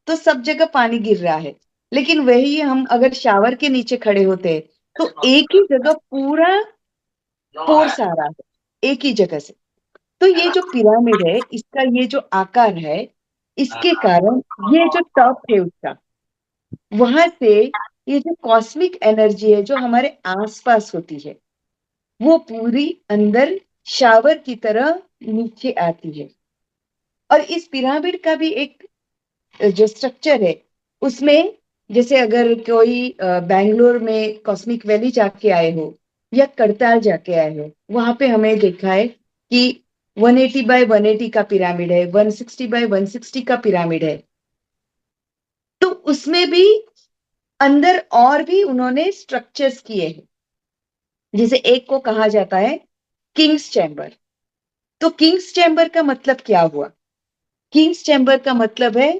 G: तो सब जगह पानी गिर रहा है, लेकिन वही हम अगर शावर के नीचे खड़े होते हैं तो एक ही जगह पूरा फोर्स आ रहा है, एक ही जगह से। तो ये जो पिरामिड है, इसका ये जो आकार है, इसके कारण ये जो टॉप है उसका, वहां से ये जो कॉस्मिक एनर्जी है जो हमारे आसपास होती है वो पूरी अंदर शावर की तरह नीचे आती है। और इस पिरामिड का भी एक जो स्ट्रक्चर है उसमें, जैसे अगर कोई बैंगलोर में कॉस्मिक वैली जाके आए हो या करताल जाके आए हो, वहां पे हमें देखा है कि 180 बाय 180 का पिरामिड है, 160 बाय 160 का पिरामिड है। तो उसमें भी अंदर और भी उन्होंने स्ट्रक्चर्स किए हैं। जैसे एक को कहा जाता है किंग्स चैम्बर। तो किंग्स चैम्बर का मतलब क्या हुआ? किंग्स चैम्बर का मतलब है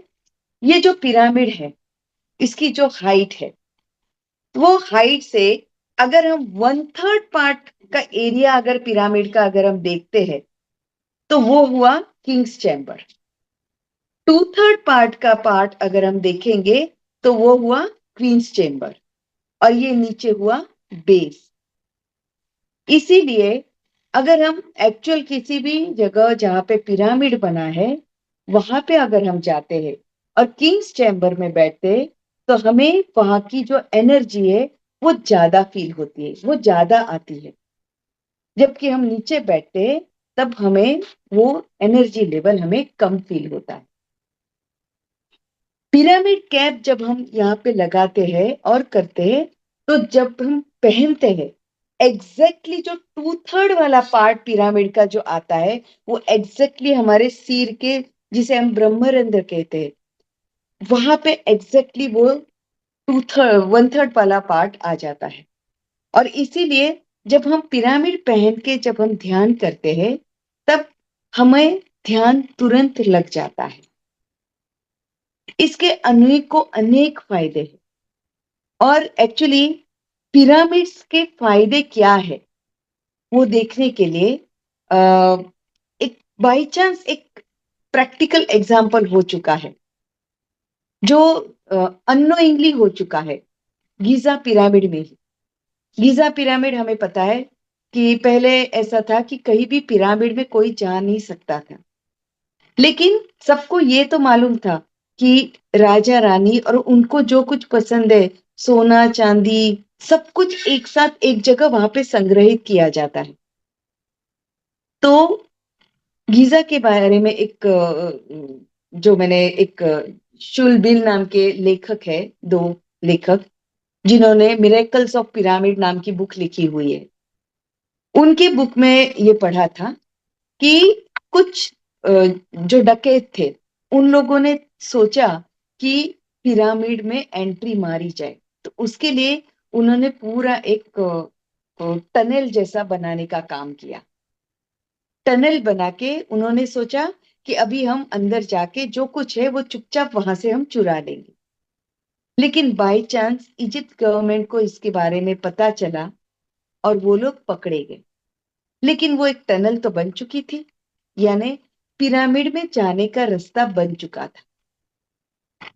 G: ये जो पिरामिड है इसकी जो हाइट है, वो हाइट से अगर हम 1/3 पार्ट का एरिया अगर पिरामिड का अगर हम देखते हैं तो वो हुआ किंग्स चैम्बर। 2/3 पार्ट का पार्ट अगर हम देखेंगे तो वो हुआ क्वींस चैम्बर। और ये नीचे हुआ बेस। इसीलिए अगर हम एक्चुअल किसी भी जगह जहां पे पिरामिड बना है वहां पे अगर हम जाते हैं और किंग्स चैम्बर में बैठते हैं तो हमें वहां की जो एनर्जी है वो ज्यादा फील होती है, वो ज्यादा आती है। जबकि हम नीचे बैठते हैं तब हमें वो एनर्जी लेवल हमें कम फील होता है। पिरामिड कैप जब हम यहाँ पे लगाते हैं और करते हैं तो जब हम पहनते हैं, एग्जैक्टली जो 2/3 वाला पार्ट पिरामिड का जो आता है वो एग्जैक्टली हमारे सिर के, जिसे हम ब्रह्मरंध्र कहते हैं, वहां पे एग्जैक्टली वो 1/3 वाला पार्ट आ जाता है। और इसीलिए जब हम पिरामिड पहन के जब हम ध्यान करते हैं तब हमें ध्यान तुरंत लग जाता है। इसके अनेक फायदे हैं। और एक्चुअली पिरामिड्स के फायदे क्या है वो देखने के लिए एक बाय चांस एक प्रैक्टिकल एग्जांपल हो चुका है जो अननोइंगली हो चुका है गीजा पिरामिड में ही। गीजा पिरामिड हमें पता है कि पहले ऐसा था कि कहीं भी पिरामिड में कोई जा नहीं सकता था, लेकिन सबको ये तो मालूम था कि राजा रानी और उनको जो कुछ पसंद है, सोना चांदी, सब कुछ एक साथ एक जगह वहां पे संग्रहित किया जाता है। तो गीजा के बारे में एक जो मैंने एक शुलबिल नाम के लेखक है, 2 लेखक जिन्होंने मिरेकल्स ऑफ पिरामिड नाम की बुक लिखी हुई है, उनके बुक में ये पढ़ा था कि कुछ जो डकैत थे उन लोगों ने सोचा कि पिरामिड में एंट्री मारी जाए। तो उसके लिए उन्होंने पूरा एक टनल जैसा बनाने का काम किया। टनल बना के उन्होंने सोचा कि अभी हम अंदर जाके जो कुछ है वो चुपचाप वहां से हम चुरा लेंगे। लेकिन बाय चांस इजिप्ट गवर्नमेंट को इसके बारे में पता चला और वो लोग पकड़े गए। लेकिन वो एक टनल तो बन चुकी थी, यानी पिरामिड में जाने का रास्ता बन चुका था।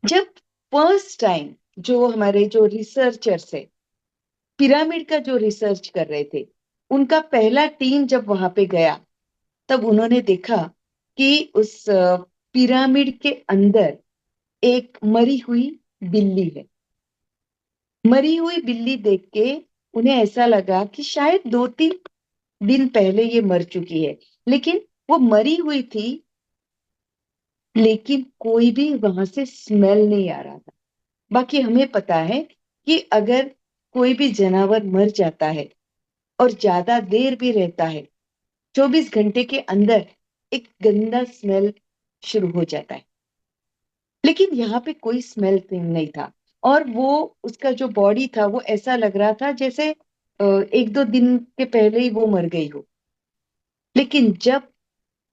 G: जब फर्स्ट टाइम जो हमारे जो रिसर्चर्स है, पिरामिड का जो रिसर्च कर रहे थे, उनका पहला टीम जब वहां पे गया तब उन्होंने देखा कि उस पिरामिड के अंदर एक मरी हुई बिल्ली है। मरी हुई बिल्ली देख के उन्हें ऐसा लगा कि शायद 2-3 दिन पहले ये मर चुकी है, लेकिन वो मरी हुई थी लेकिन कोई भी वहां से स्मेल नहीं आ रहा था। बाकी हमें पता है कि अगर कोई भी जानवर मर जाता है और ज्यादा देर भी रहता है, 24 घंटे के अंदर एक गंदा स्मेल शुरू हो जाता है। लेकिन यहाँ पे कोई स्मेल नहीं था, और वो उसका जो बॉडी था वो ऐसा लग रहा था जैसे 1-2 दिन के पहले ही वो मर गई हो। लेकिन जब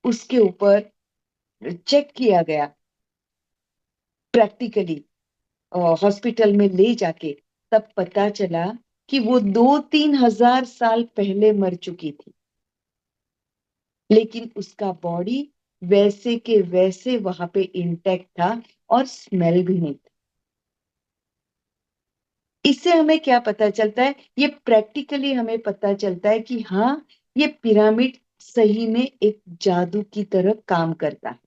G: उसके ऊपर चेक किया गया प्रैक्टिकली, हॉस्पिटल में ले जाके, तब पता चला कि वो 2-3 हजार साल पहले मर चुकी थी, लेकिन उसका बॉडी वैसे के वैसे वहां पे इंटैक्ट था और स्मेल भी नहीं था। इससे हमें क्या पता चलता है? ये प्रैक्टिकली हमें पता चलता है कि हाँ, ये पिरामिड सही में एक जादू की तरह काम करता है।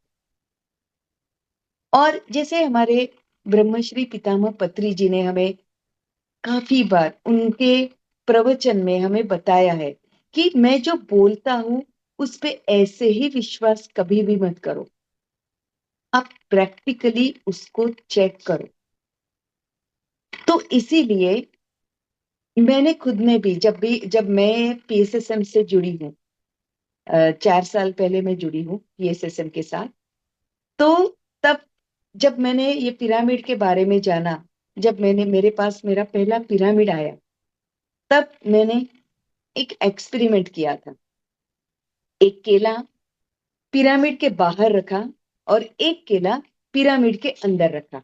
G: और जैसे हमारे ब्रह्मश्री पितामह पत्री जी ने हमें काफी बार उनके प्रवचन में हमें बताया है कि मैं जो बोलता हूं उस पे ऐसे ही विश्वास कभी भी मत करो, आप प्रैक्टिकली उसको चेक करो। तो इसीलिए मैंने खुद ने भी जब मैं पीएसएसएम से जुड़ी हूँ, 4 साल पहले मैं जुड़ी हूँ पीएसएसएम के साथ, तो तब जब मैंने ये पिरामिड के बारे में जाना, जब मेरे पास मेरा पहला पिरामिड आया, तब मैंने एक एक्सपेरिमेंट किया था। एक केला पिरामिड के बाहर रखा और एक केला पिरामिड के अंदर रखा।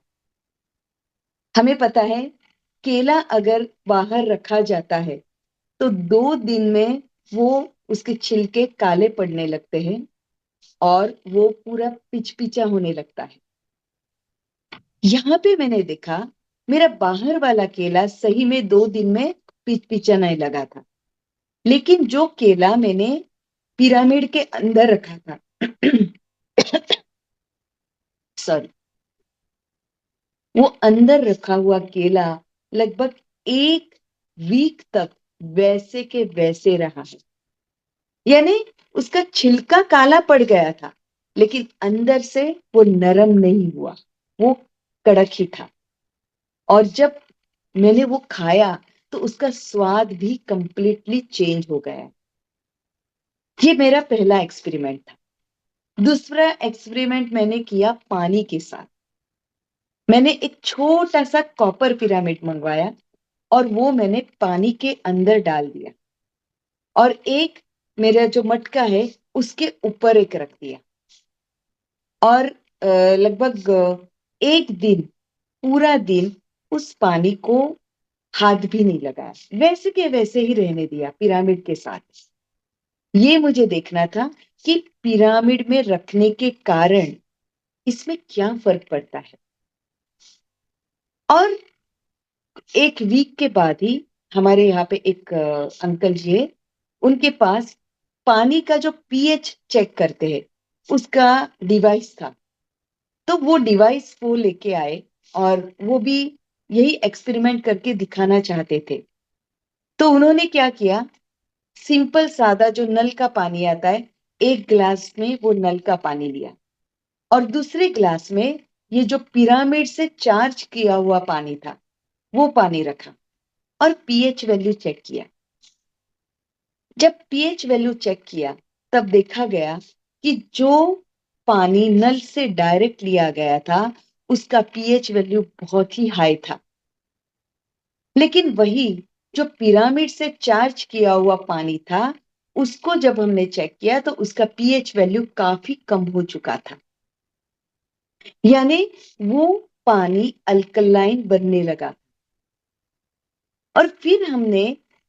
G: हमें पता है केला अगर बाहर रखा जाता है तो 2 दिन में वो उसके छिलके काले पड़ने लगते हैं और वो पूरा पिचपिचा होने लगता है। यहाँ पे मैंने देखा मेरा बाहर वाला केला सही में 2 दिन में पिचपिचाने लगा था, लेकिन जो केला मैंने पिरामिड के अंदर रखा था सॉरी, वो अंदर रखा हुआ केला लगभग 1 वीक तक वैसे के वैसे रहा है। यानी उसका छिलका काला पड़ गया था, लेकिन अंदर से वो नरम नहीं हुआ, वो कड़क ही था। और जब मैंने वो खाया तो उसका स्वाद भी कंप्लीटली चेंज हो गया। ये मेरा पहला एक्सपेरिमेंट था। दूसरा एक्सपेरिमेंट मैंने किया पानी के साथ। मैंने एक छोटा सा कॉपर पिरामिड मंगवाया और वो मैंने पानी के अंदर डाल दिया, और एक मेरा जो मटका है उसके ऊपर एक रख दिया, और लगभग 1 दिन, पूरा दिन उस पानी को हाथ भी नहीं लगाया, वैसे के वैसे ही रहने दिया पिरामिड के साथ। ये मुझे देखना था कि पिरामिड में रखने के कारण इसमें क्या फर्क पड़ता है। और 1 वीक के बाद ही हमारे यहाँ पे एक अंकल जी है, उनके पास पानी का जो पीएच चेक करते हैं उसका डिवाइस था। तो वो डिवाइस वो लेके आए और वो भी यही एक्सपेरिमेंट करके दिखाना चाहते थे। तो उन्होंने क्या किया, सिंपल सादा जो नल का पानी आता है, एक ग्लास में वो नल का पानी लिया और दूसरे ग्लास में ये जो पिरामिड से चार्ज किया हुआ पानी था वो पानी रखा और पीएच वैल्यू चेक किया। जब पीएच वैल्यू चेक किया तब देखा गया कि जो पानी नल से डायरेक्ट लिया गया था उसका पीएच वैल्यू बहुत ही हाई था, लेकिन वही जो पिरामिड से चार्ज किया हुआ पानी था उसको जब हमने चेक किया तो उसका पीएच वैल्यू काफी कम हो चुका था। यानी वो पानी अल्कलाइन बनने लगा। और फिर हमने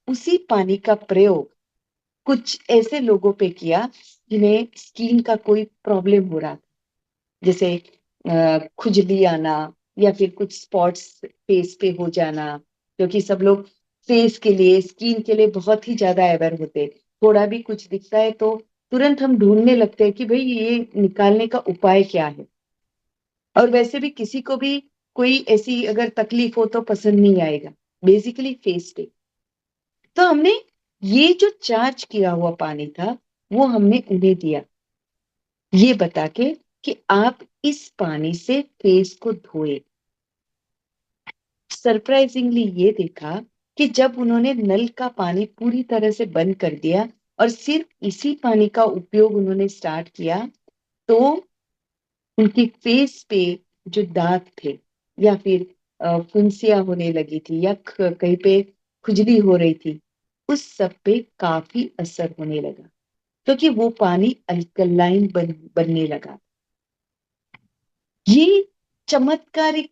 G: उसी पानी का प्रयोग कुछ ऐसे लोगों पे किया जिन्हें स्किन का कोई प्रॉब्लम हो रहा था, जैसे खुजली आना या फिर कुछ स्पॉट्स फेस पे हो जाना, क्योंकि सब लोग फेस के लिए, स्किन के लिए बहुत ही ज्यादा अवेयर होते। थोड़ा भी कुछ दिखता है तो तुरंत हम ढूंढने लगते हैं कि भाई ये निकालने का उपाय क्या है। और वैसे भी किसी को भी कोई ऐसी अगर तकलीफ हो तो पसंद नहीं आएगा, बेसिकली फेस पे। तो हमने ये जो चार्ज किया हुआ पानी था वो हमने उन्हें दिया, ये बता के कि आप इस पानी से फेस को धोए। सरप्राइजिंगली ये देखा कि जब उन्होंने नल का पानी पूरी तरह से बंद कर दिया और सिर्फ इसी पानी का उपयोग उन्होंने स्टार्ट किया, तो उनकी फेस पे जो दाग थे या फिर फुंसियां होने लगी थी या कहीं पे खुजली हो रही थी, उस सब पे काफी असर होने लगा, क्योंकि वो पानी अल्कलाइन बनने लगा। ये चमत्कारिक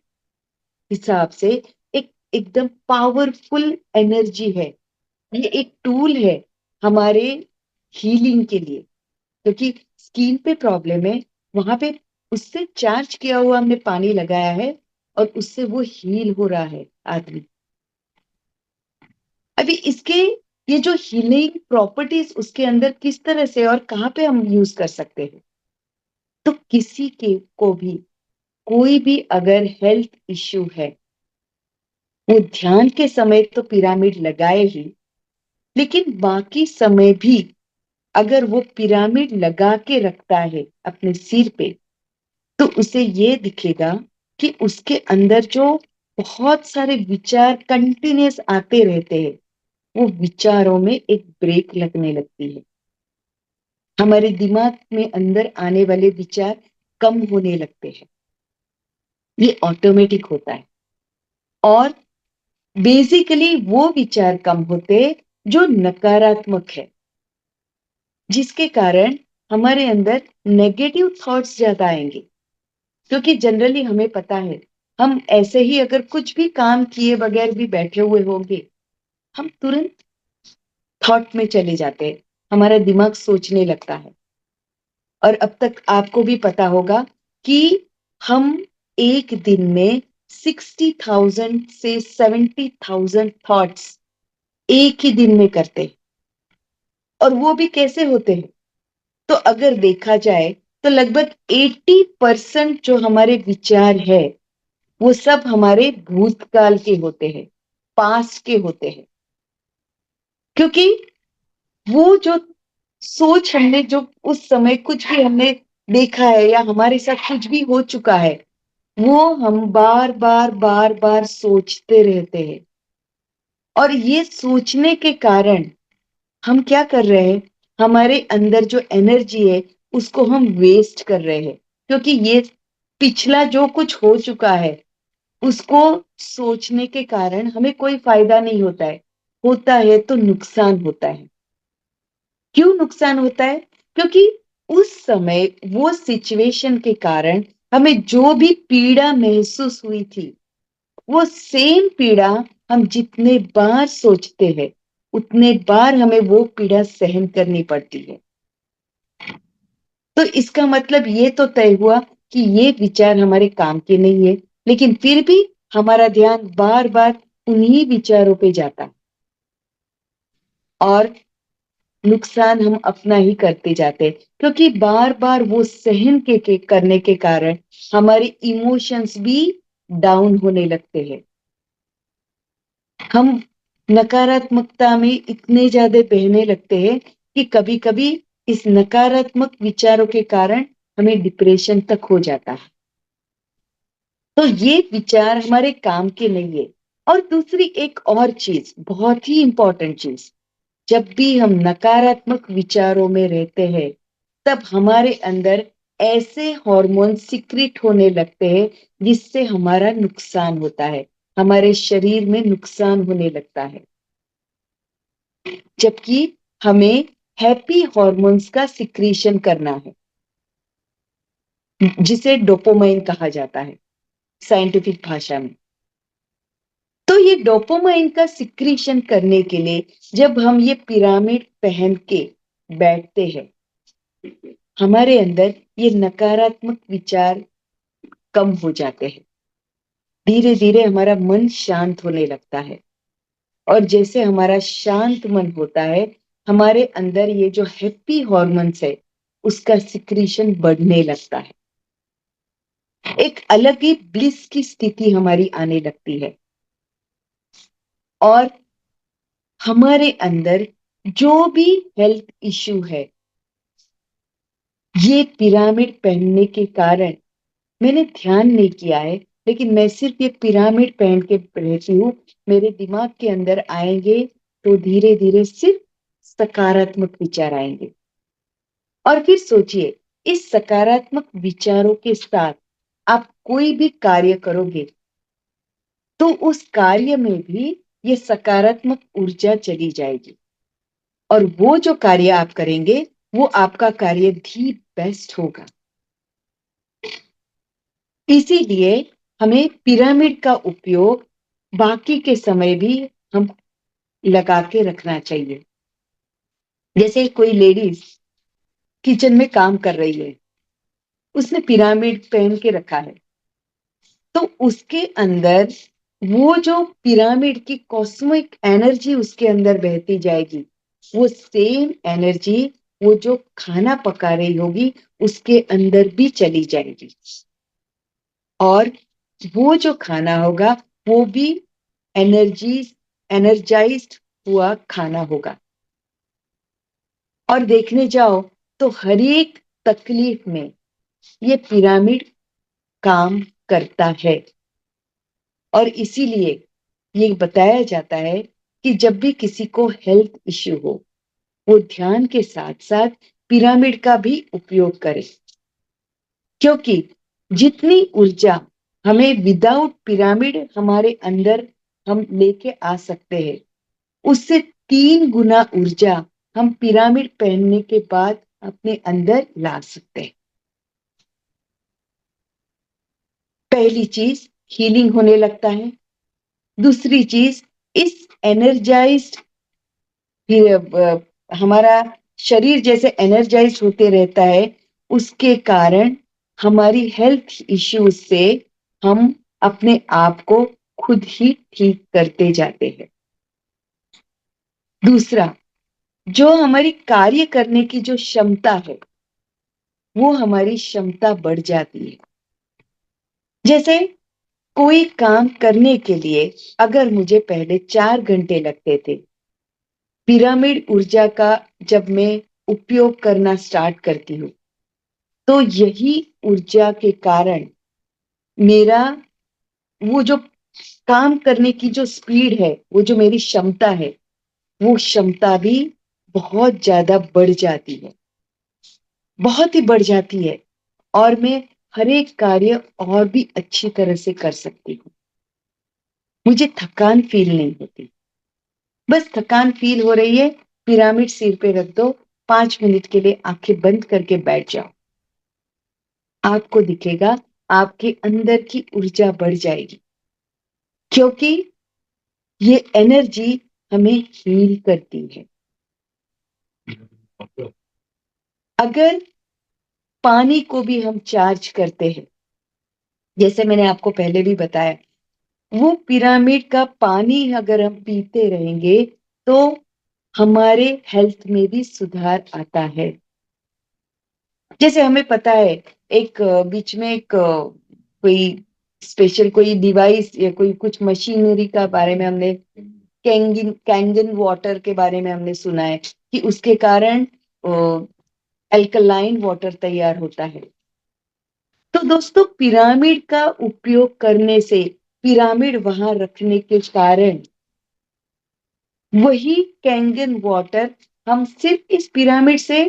G: हिसाब से एक एकदम पावरफुल एनर्जी है। ये एक टूल है हमारे हीलिंग के लिए, क्योंकि स्किन पे प्रॉब्लम है, वहां पे उससे चार्ज किया हुआ हमने पानी लगाया है और उससे वो हील हो रहा है आदमी। अभी इसके ये जो हीलिंग प्रॉपर्टीज उसके अंदर किस तरह से और कहाँ पे हम यूज कर सकते हैं, तो किसी के को भी कोई भी अगर हेल्थ इश्यू है, वो ध्यान के समय तो पिरामिड लगाए ही, लेकिन बाकी समय भी अगर वो पिरामिड लगा के रखता है अपने सिर पे, तो उसे ये दिखेगा कि उसके अंदर जो बहुत सारे विचार कंटिन्यूस आते रहते हैं, वो विचारों में एक ब्रेक लगने लगती है। हमारे दिमाग में अंदर आने वाले विचार कम होने लगते हैं। ये ऑटोमेटिक होता है और बेसिकली वो विचार कम होते जो नकारात्मक है, जिसके कारण हमारे अंदर नेगेटिव थॉट्स ज्यादा आएंगे। क्योंकि जनरली हमें पता है, हम ऐसे ही अगर कुछ भी काम किए बगैर भी बैठे हुए होंगे, हम तुरंत थॉट में चले जाते हैं, हमारा दिमाग सोचने लगता है। और अब तक आपको भी पता होगा कि हम एक दिन में 60,000 से 70,000 थॉट्स एक ही दिन में करते हैं। और वो भी कैसे होते हैं, तो अगर देखा जाए तो लगभग 80% जो हमारे विचार है, वो सब हमारे भूतकाल के होते हैं, पास्ट के होते हैं। क्योंकि वो जो सोच हमने जो उस समय कुछ भी हमने देखा है या हमारे साथ कुछ भी हो चुका है, वो हम बार बार बार बार सोचते रहते हैं। और ये सोचने के कारण हम क्या कर रहे हैं, हमारे अंदर जो एनर्जी है उसको हम वेस्ट कर रहे हैं। क्योंकि ये पिछला जो कुछ हो चुका है, उसको सोचने के कारण हमें कोई फायदा नहीं होता है तो नुकसान होता है। क्यों नुकसान होता है? क्योंकि उस समय वो सिचुएशन के कारण हमें जो भी पीड़ा महसूस हुई थी, वो सेम पीड़ा हम जितने बार सोचते हैं, उतने बार हमें वो पीड़ा सहन करनी पड़ती है। तो इसका मतलब ये तो तय हुआ कि ये विचार हमारे काम के नहीं है, लेकिन फिर भी हमारा ध्यान बार बार उन्हीं विचारों पे जाता है और नुकसान हम अपना ही करते जाते हैं। क्योंकि बार बार वो सहन के करने के कारण हमारे इमोशंस भी डाउन होने लगते हैं। हम नकारात्मकता में इतने ज्यादा बहने लगते हैं कि कभी कभी इस नकारात्मक विचारों के कारण हमें डिप्रेशन तक हो जाता है। तो ये विचार हमारे काम के नहीं है। और दूसरी एक और चीज, बहुत ही इंपॉर्टेंट चीज, जब भी हम नकारात्मक विचारों में रहते हैं, तब हमारे अंदर ऐसे हार्मोन सिक्रिट होने लगते हैं जिससे हमारा नुकसान होता है, हमारे शरीर में नुकसान होने लगता है। जबकि हमें हैप्पी हार्मोन्स का सिक्रीशन करना है, जिसे डोपामाइन कहा जाता है साइंटिफिक भाषा में। तो ये डोपामाइन का सिक्रीशन करने के लिए जब हम ये पिरामिड पहन के बैठते हैं, हमारे अंदर ये नकारात्मक विचार कम हो जाते हैं। धीरे धीरे हमारा मन शांत होने लगता है और जैसे हमारा शांत मन होता है, हमारे अंदर ये जो हैप्पी हॉर्मोन्स है उसका सिक्रीशन बढ़ने लगता है। एक अलग ही ब्लिस की स्थिति हमारी आने लगती है और हमारे अंदर जो भी हेल्थ इश्यू है, ये पिरामिड पहनने के कारण मैंने ध्यान नहीं किया है, लेकिन मैं सिर्फ ये पिरामिड पहन के रहती हूँ, मेरे दिमाग के अंदर आएंगे तो धीरे धीरे सिर्फ सकारात्मक विचार आएंगे। और फिर सोचिए, इस सकारात्मक विचारों के साथ आप कोई भी कार्य करोगे तो उस कार्य में भी ये सकारात्मक ऊर्जा चली जाएगी, और वो जो कार्य आप करेंगे वो आपका कार्य दी बेस्ट होगा। इसीलिए हमें पिरामिड का उपयोग बाकी के समय भी हम लगा के रखना चाहिए। जैसे कोई लेडीज किचन में काम कर रही है, उसने पिरामिड पहन के रखा है, तो उसके अंदर वो जो पिरामिड की कॉस्मिक एनर्जी उसके अंदर बहती जाएगी, वो सेम एनर्जी वो जो खाना पका रही होगी उसके अंदर भी चली जाएगी, और वो जो खाना होगा वो भी एनर्जाइज्ड हुआ खाना होगा। और देखने जाओ तो हर एक तकलीफ में ये पिरामिड काम करता है, और इसीलिए ये बताया जाता है कि जब भी किसी को हेल्थ इश्यू हो, वो ध्यान के साथ साथ पिरामिड का भी उपयोग करे, क्योंकि जितनी ऊर्जा हमें विदाउट पिरामिड हमारे अंदर हम लेके आ सकते हैं, उससे 3 गुना ऊर्जा हम पिरामिड पहनने के बाद अपने अंदर ला सकते हैं। पहली चीज, हीलिंग होने लगता है। दूसरी चीज, इस एनर्जाइज्ड हमारा शरीर जैसे एनर्जाइज होते रहता है, उसके कारण हमारी हेल्थ इश्यूज से हम अपने आप को खुद ही ठीक करते जाते हैं। दूसरा, जो हमारी कार्य करने की जो क्षमता है वो हमारी क्षमता बढ़ जाती है। जैसे कोई काम करने के लिए अगर मुझे पहले 4 घंटे लगते थे, पिरामिड ऊर्जा का जब मैं उपयोग करना स्टार्ट करती हूँ तो यही ऊर्जा के कारण मेरा वो जो काम करने की जो स्पीड है, वो जो मेरी क्षमता है, वो क्षमता भी बहुत ज्यादा बढ़ जाती है, बहुत ही बढ़ जाती है, और मैं हर एक कार्य और भी अच्छी तरह से कर सकती हूँ। मुझे थकान फील नहीं होती। बस थकान फील हो रही है, पिरामिड सिर पे रख दो, 5 मिनट के लिए आंखें बंद करके बैठ जाओ, आपको दिखेगा आपके अंदर की ऊर्जा बढ़ जाएगी, क्योंकि ये एनर्जी हमें हील करती है। अगर पानी को भी हम चार्ज करते हैं, जैसे मैंने आपको पहले भी बताया, वो पिरामिड का पानी अगर हम पीते रहेंगे तो हमारे हेल्थ में भी सुधार आता है। जैसे हमें पता है, एक बीच में एक कोई स्पेशल कोई डिवाइस या कोई कुछ मशीनरी का बारे में हमने कैंगन वाटर के बारे में हमने सुना है कि उसके कारण अल्कलाइन वाटर तैयार होता है। तो दोस्तों, पिरामिड का उपयोग करने से, पिरामिड वहां रखने के कारण वही कैंगन वाटर हम सिर्फ इस पिरामिड से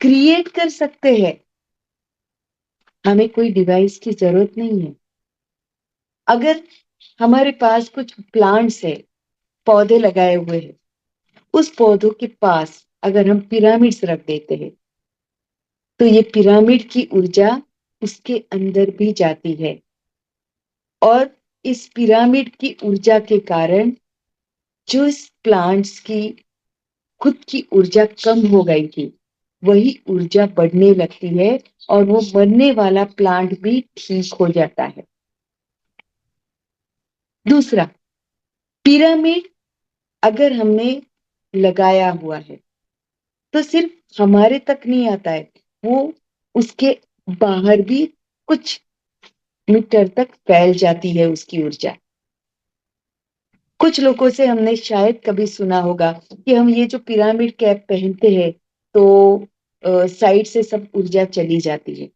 G: क्रिएट कर सकते हैं। हमें कोई डिवाइस की जरूरत नहीं है। अगर हमारे पास कुछ प्लांट्स है, पौधे लगाए हुए हैं, उस पौधों के पास अगर हम पिरामिड्स रख देते हैं तो ये पिरामिड की ऊर्जा उसके अंदर भी जाती है, और इस पिरामिड की ऊर्जा के कारण जो इस प्लांट्स की खुद की ऊर्जा कम हो गई थी, वही ऊर्जा बढ़ने लगती है, और वो मरने वाला प्लांट भी ठीक हो जाता है। दूसरा, पिरामिड अगर हमने लगाया हुआ है तो सिर्फ हमारे तक नहीं आता है, वो उसके बाहर भी कुछ मीटर तक फैल जाती है उसकी ऊर्जा। कुछ लोगों से हमने शायद कभी सुना होगा कि हम ये जो पिरामिड कैप पहनते हैं तो साइड से सब ऊर्जा चली जाती है।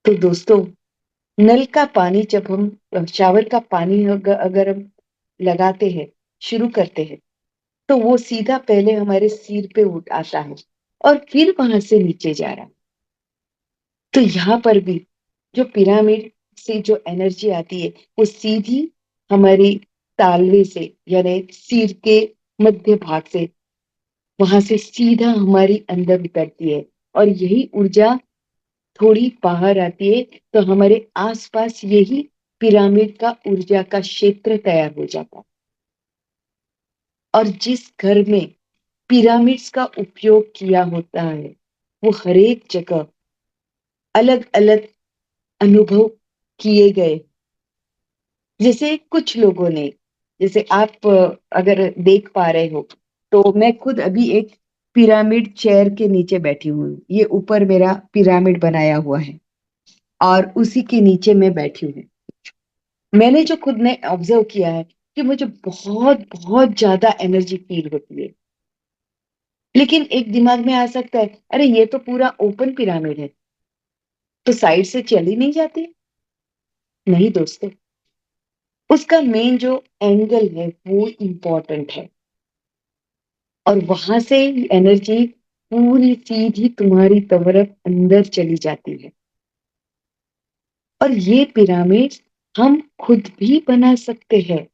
G: तो दोस्तों, नल का पानी जब हम शावर का पानी अगर हम लगाते हैं, शुरू करते हैं, तो वो सीधा पहले हमारे सिर पे उठ आता है और फिर वहां से नीचे जा रहा है। तो यहाँ पर भी जो पिरामिड से जो एनर्जी आती है वो सीधी हमारी तालवे से, यानी सिर के मध्य भाग से, वहां से सीधा हमारी अंदर उतरती है और यही ऊर्जा थोड़ी बाहर आती है, तो हमारे आसपास यही पिरामिड का ऊर्जा का क्षेत्र तैयार हो जाता है। और जिस घर में पिरामिड्स का उपयोग किया होता है वो हर एक जगह अलग अलग अनुभव किए गए। जैसे कुछ लोगों ने, जैसे आप अगर देख पा रहे हो, तो मैं खुद अभी एक पिरामिड चेयर के नीचे बैठी हूँ। ये ऊपर मेरा पिरामिड बनाया हुआ है और उसी के नीचे मैं बैठी हूँ। मैंने जो खुद ने ऑब्जर्व किया है कि मुझे बहुत बहुत ज्यादा एनर्जी फील होती है। लेकिन एक दिमाग में आ सकता है, अरे ये तो पूरा ओपन पिरामिड है, तो साइड से चली नहीं जाती। नहीं दोस्तों, उसका मेन जो एंगल है वो इम्पोर्टेंट है और वहां से एनर्जी पूरी सीधी तुम्हारी तरफ अंदर चली जाती है। और ये पिरामिड हम खुद भी बना सकते हैं।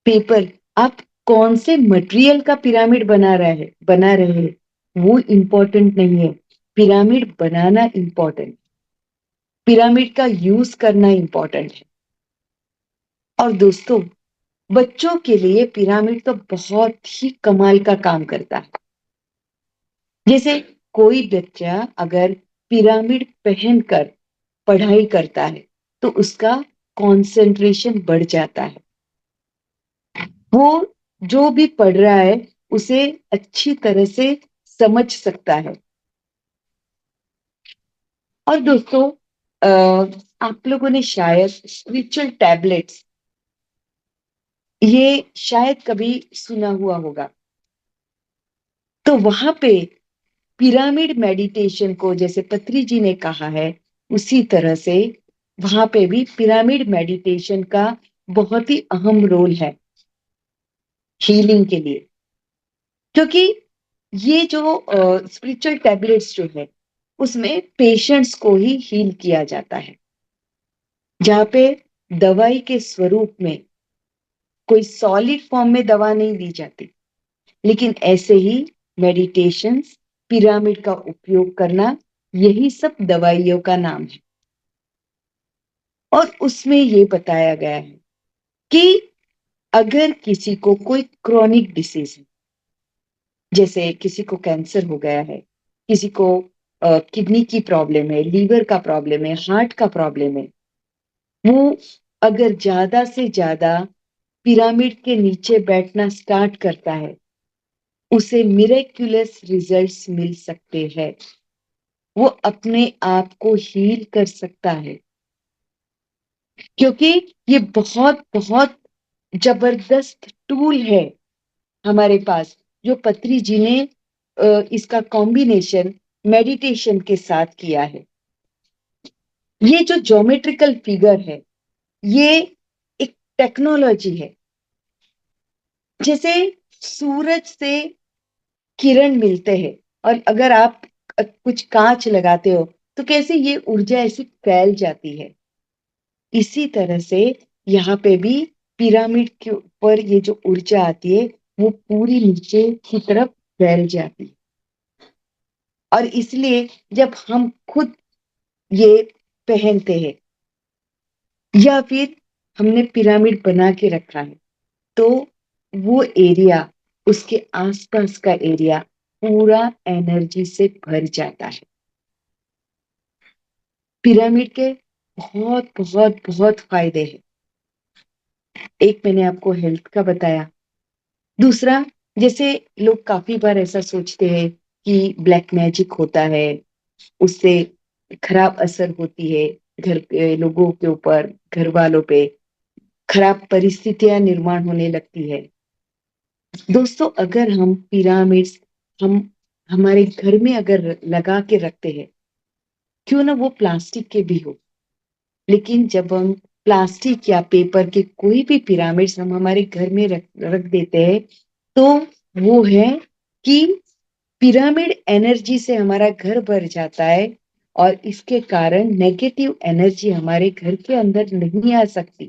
G: पेपर, आप कौन से मटेरियल का पिरामिड बना रहे हैं वो इम्पोर्टेंट नहीं है। पिरामिड बनाना इम्पोर्टेंट, पिरामिड का यूज करना इम्पोर्टेंट है। और दोस्तों, बच्चों के लिए पिरामिड तो बहुत ही कमाल का काम करता है। जैसे कोई बच्चा अगर पिरामिड पहनकर पढ़ाई करता है तो उसका कंसंट्रेशन बढ़ जाता है। वो जो भी पढ़ रहा है उसे अच्छी तरह से समझ सकता है। और दोस्तों, आप लोगों ने शायद स्पिरिचुअल टैबलेट्स, ये शायद कभी सुना हुआ होगा। तो वहां पे पिरामिड मेडिटेशन को, जैसे पत्री जी ने कहा है, उसी तरह से वहां पे भी पिरामिड मेडिटेशन का बहुत ही अहम रोल है हीलिंग के लिए। क्योंकि ये जो स्पिरिचुअल टैबलेट्स जो है उसमें पेशेंट्स को ही हील किया जाता है, जहाँ पे दवाई के स्वरूप में कोई सॉलिड फॉर्म में दवा नहीं दी जाती, लेकिन ऐसे ही मेडिटेशंस, पिरामिड का उपयोग करना, यही सब दवाइयों का नाम है। और उसमें ये बताया गया है कि अगर किसी को कोई क्रॉनिक डिसीज है, जैसे किसी को कैंसर हो गया है, किसी को किडनी की प्रॉब्लम है, लीवर का प्रॉब्लम है, हार्ट का प्रॉब्लम है, वो अगर ज्यादा से ज्यादा पिरामिड के नीचे बैठना स्टार्ट करता है, उसे मिरेक्युलस रिजल्ट्स मिल सकते हैं। वो अपने आप को हील कर सकता है, क्योंकि ये बहुत बहुत जबरदस्त टूल है हमारे पास, जो पत्री जी ने इसका कॉम्बिनेशन मेडिटेशन के साथ किया है। ये जो ज्योमेट्रिकल फिगर है, ये एक टेक्नोलॉजी है। जैसे सूरज से किरण मिलते हैं और अगर आप कुछ कांच लगाते हो तो कैसे ये ऊर्जा ऐसी फैल जाती है, इसी तरह से यहाँ पे भी पिरामिड के ऊपर ये जो ऊर्जा आती है वो पूरी नीचे की तरफ फैल जाती है। और इसलिए जब हम खुद ये पहनते हैं या फिर हमने पिरामिड बना के रखा है, तो वो एरिया, उसके आसपास का एरिया पूरा एनर्जी से भर जाता है। पिरामिड के बहुत बहुत बहुत फायदे हैं। एक मैंने आपको हेल्थ का बताया, दूसरा, जैसे लोग काफी बार ऐसा सोचते हैं कि ब्लैक मैजिक होता है, उससे खराब असर होती है घर के लोगों के ऊपर, घर वालों पे खराब परिस्थितियां निर्माण होने लगती है। दोस्तों, अगर हम पिरामिड्स हम हमारे घर में अगर लगा के रखते हैं, क्यों ना वो प्लास्टिक के भी हो, लेकिन जब हम प्लास्टिक या पेपर के कोई भी पिरामिड्स हम हमारे घर में रख देते हैं, तो वो है कि पिरामिड एनर्जी से हमारा घर भर जाता है और इसके कारण नेगेटिव एनर्जी हमारे घर के अंदर नहीं आ सकती,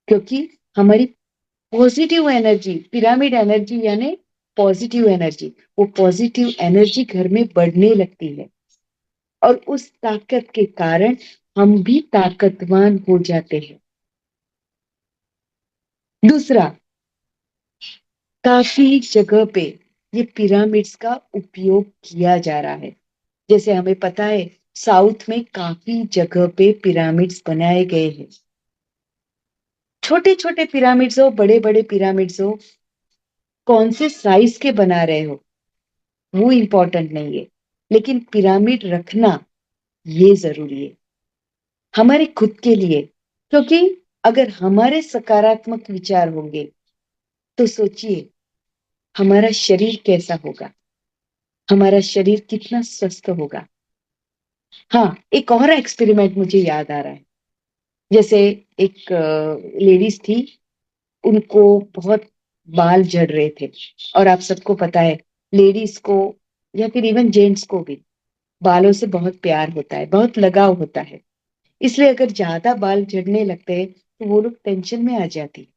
G: क्योंकि हमारी पॉजिटिव एनर्जी, पिरामिड एनर्जी यानी पॉजिटिव एनर्जी, वो पॉजिटिव एनर्जी घर में बढ़ने लगती है और उस ताकत के कारण हम भी ताकतवान हो जाते हैं। दूसरा, काफी जगह पे ये पिरामिड्स का उपयोग किया जा रहा है। जैसे हमें पता है साउथ में काफी जगह पे पिरामिड्स बनाए गए हैं। छोटे छोटे पिरामिड्स हो, बड़े बड़े पिरामिड्स हो, कौन से साइज के बना रहे हो वो इंपॉर्टेंट नहीं है, लेकिन पिरामिड रखना ये जरूरी है हमारे खुद के लिए। क्योंकि अगर हमारे सकारात्मक विचार होंगे तो सोचिए हमारा शरीर कैसा होगा, हमारा शरीर कितना स्वस्थ होगा। हाँ, एक और एक्सपेरिमेंट मुझे याद आ रहा है। जैसे एक लेडीज थी, उनको बहुत बाल झड़ रहे थे, और आप सबको पता है लेडीज को या फिर इवन जेंट्स को भी बालों से बहुत प्यार होता है, बहुत लगाव होता है। इसलिए अगर ज्यादा बाल झड़ने लगते हैं तो वो लोग टेंशन में आ जाती।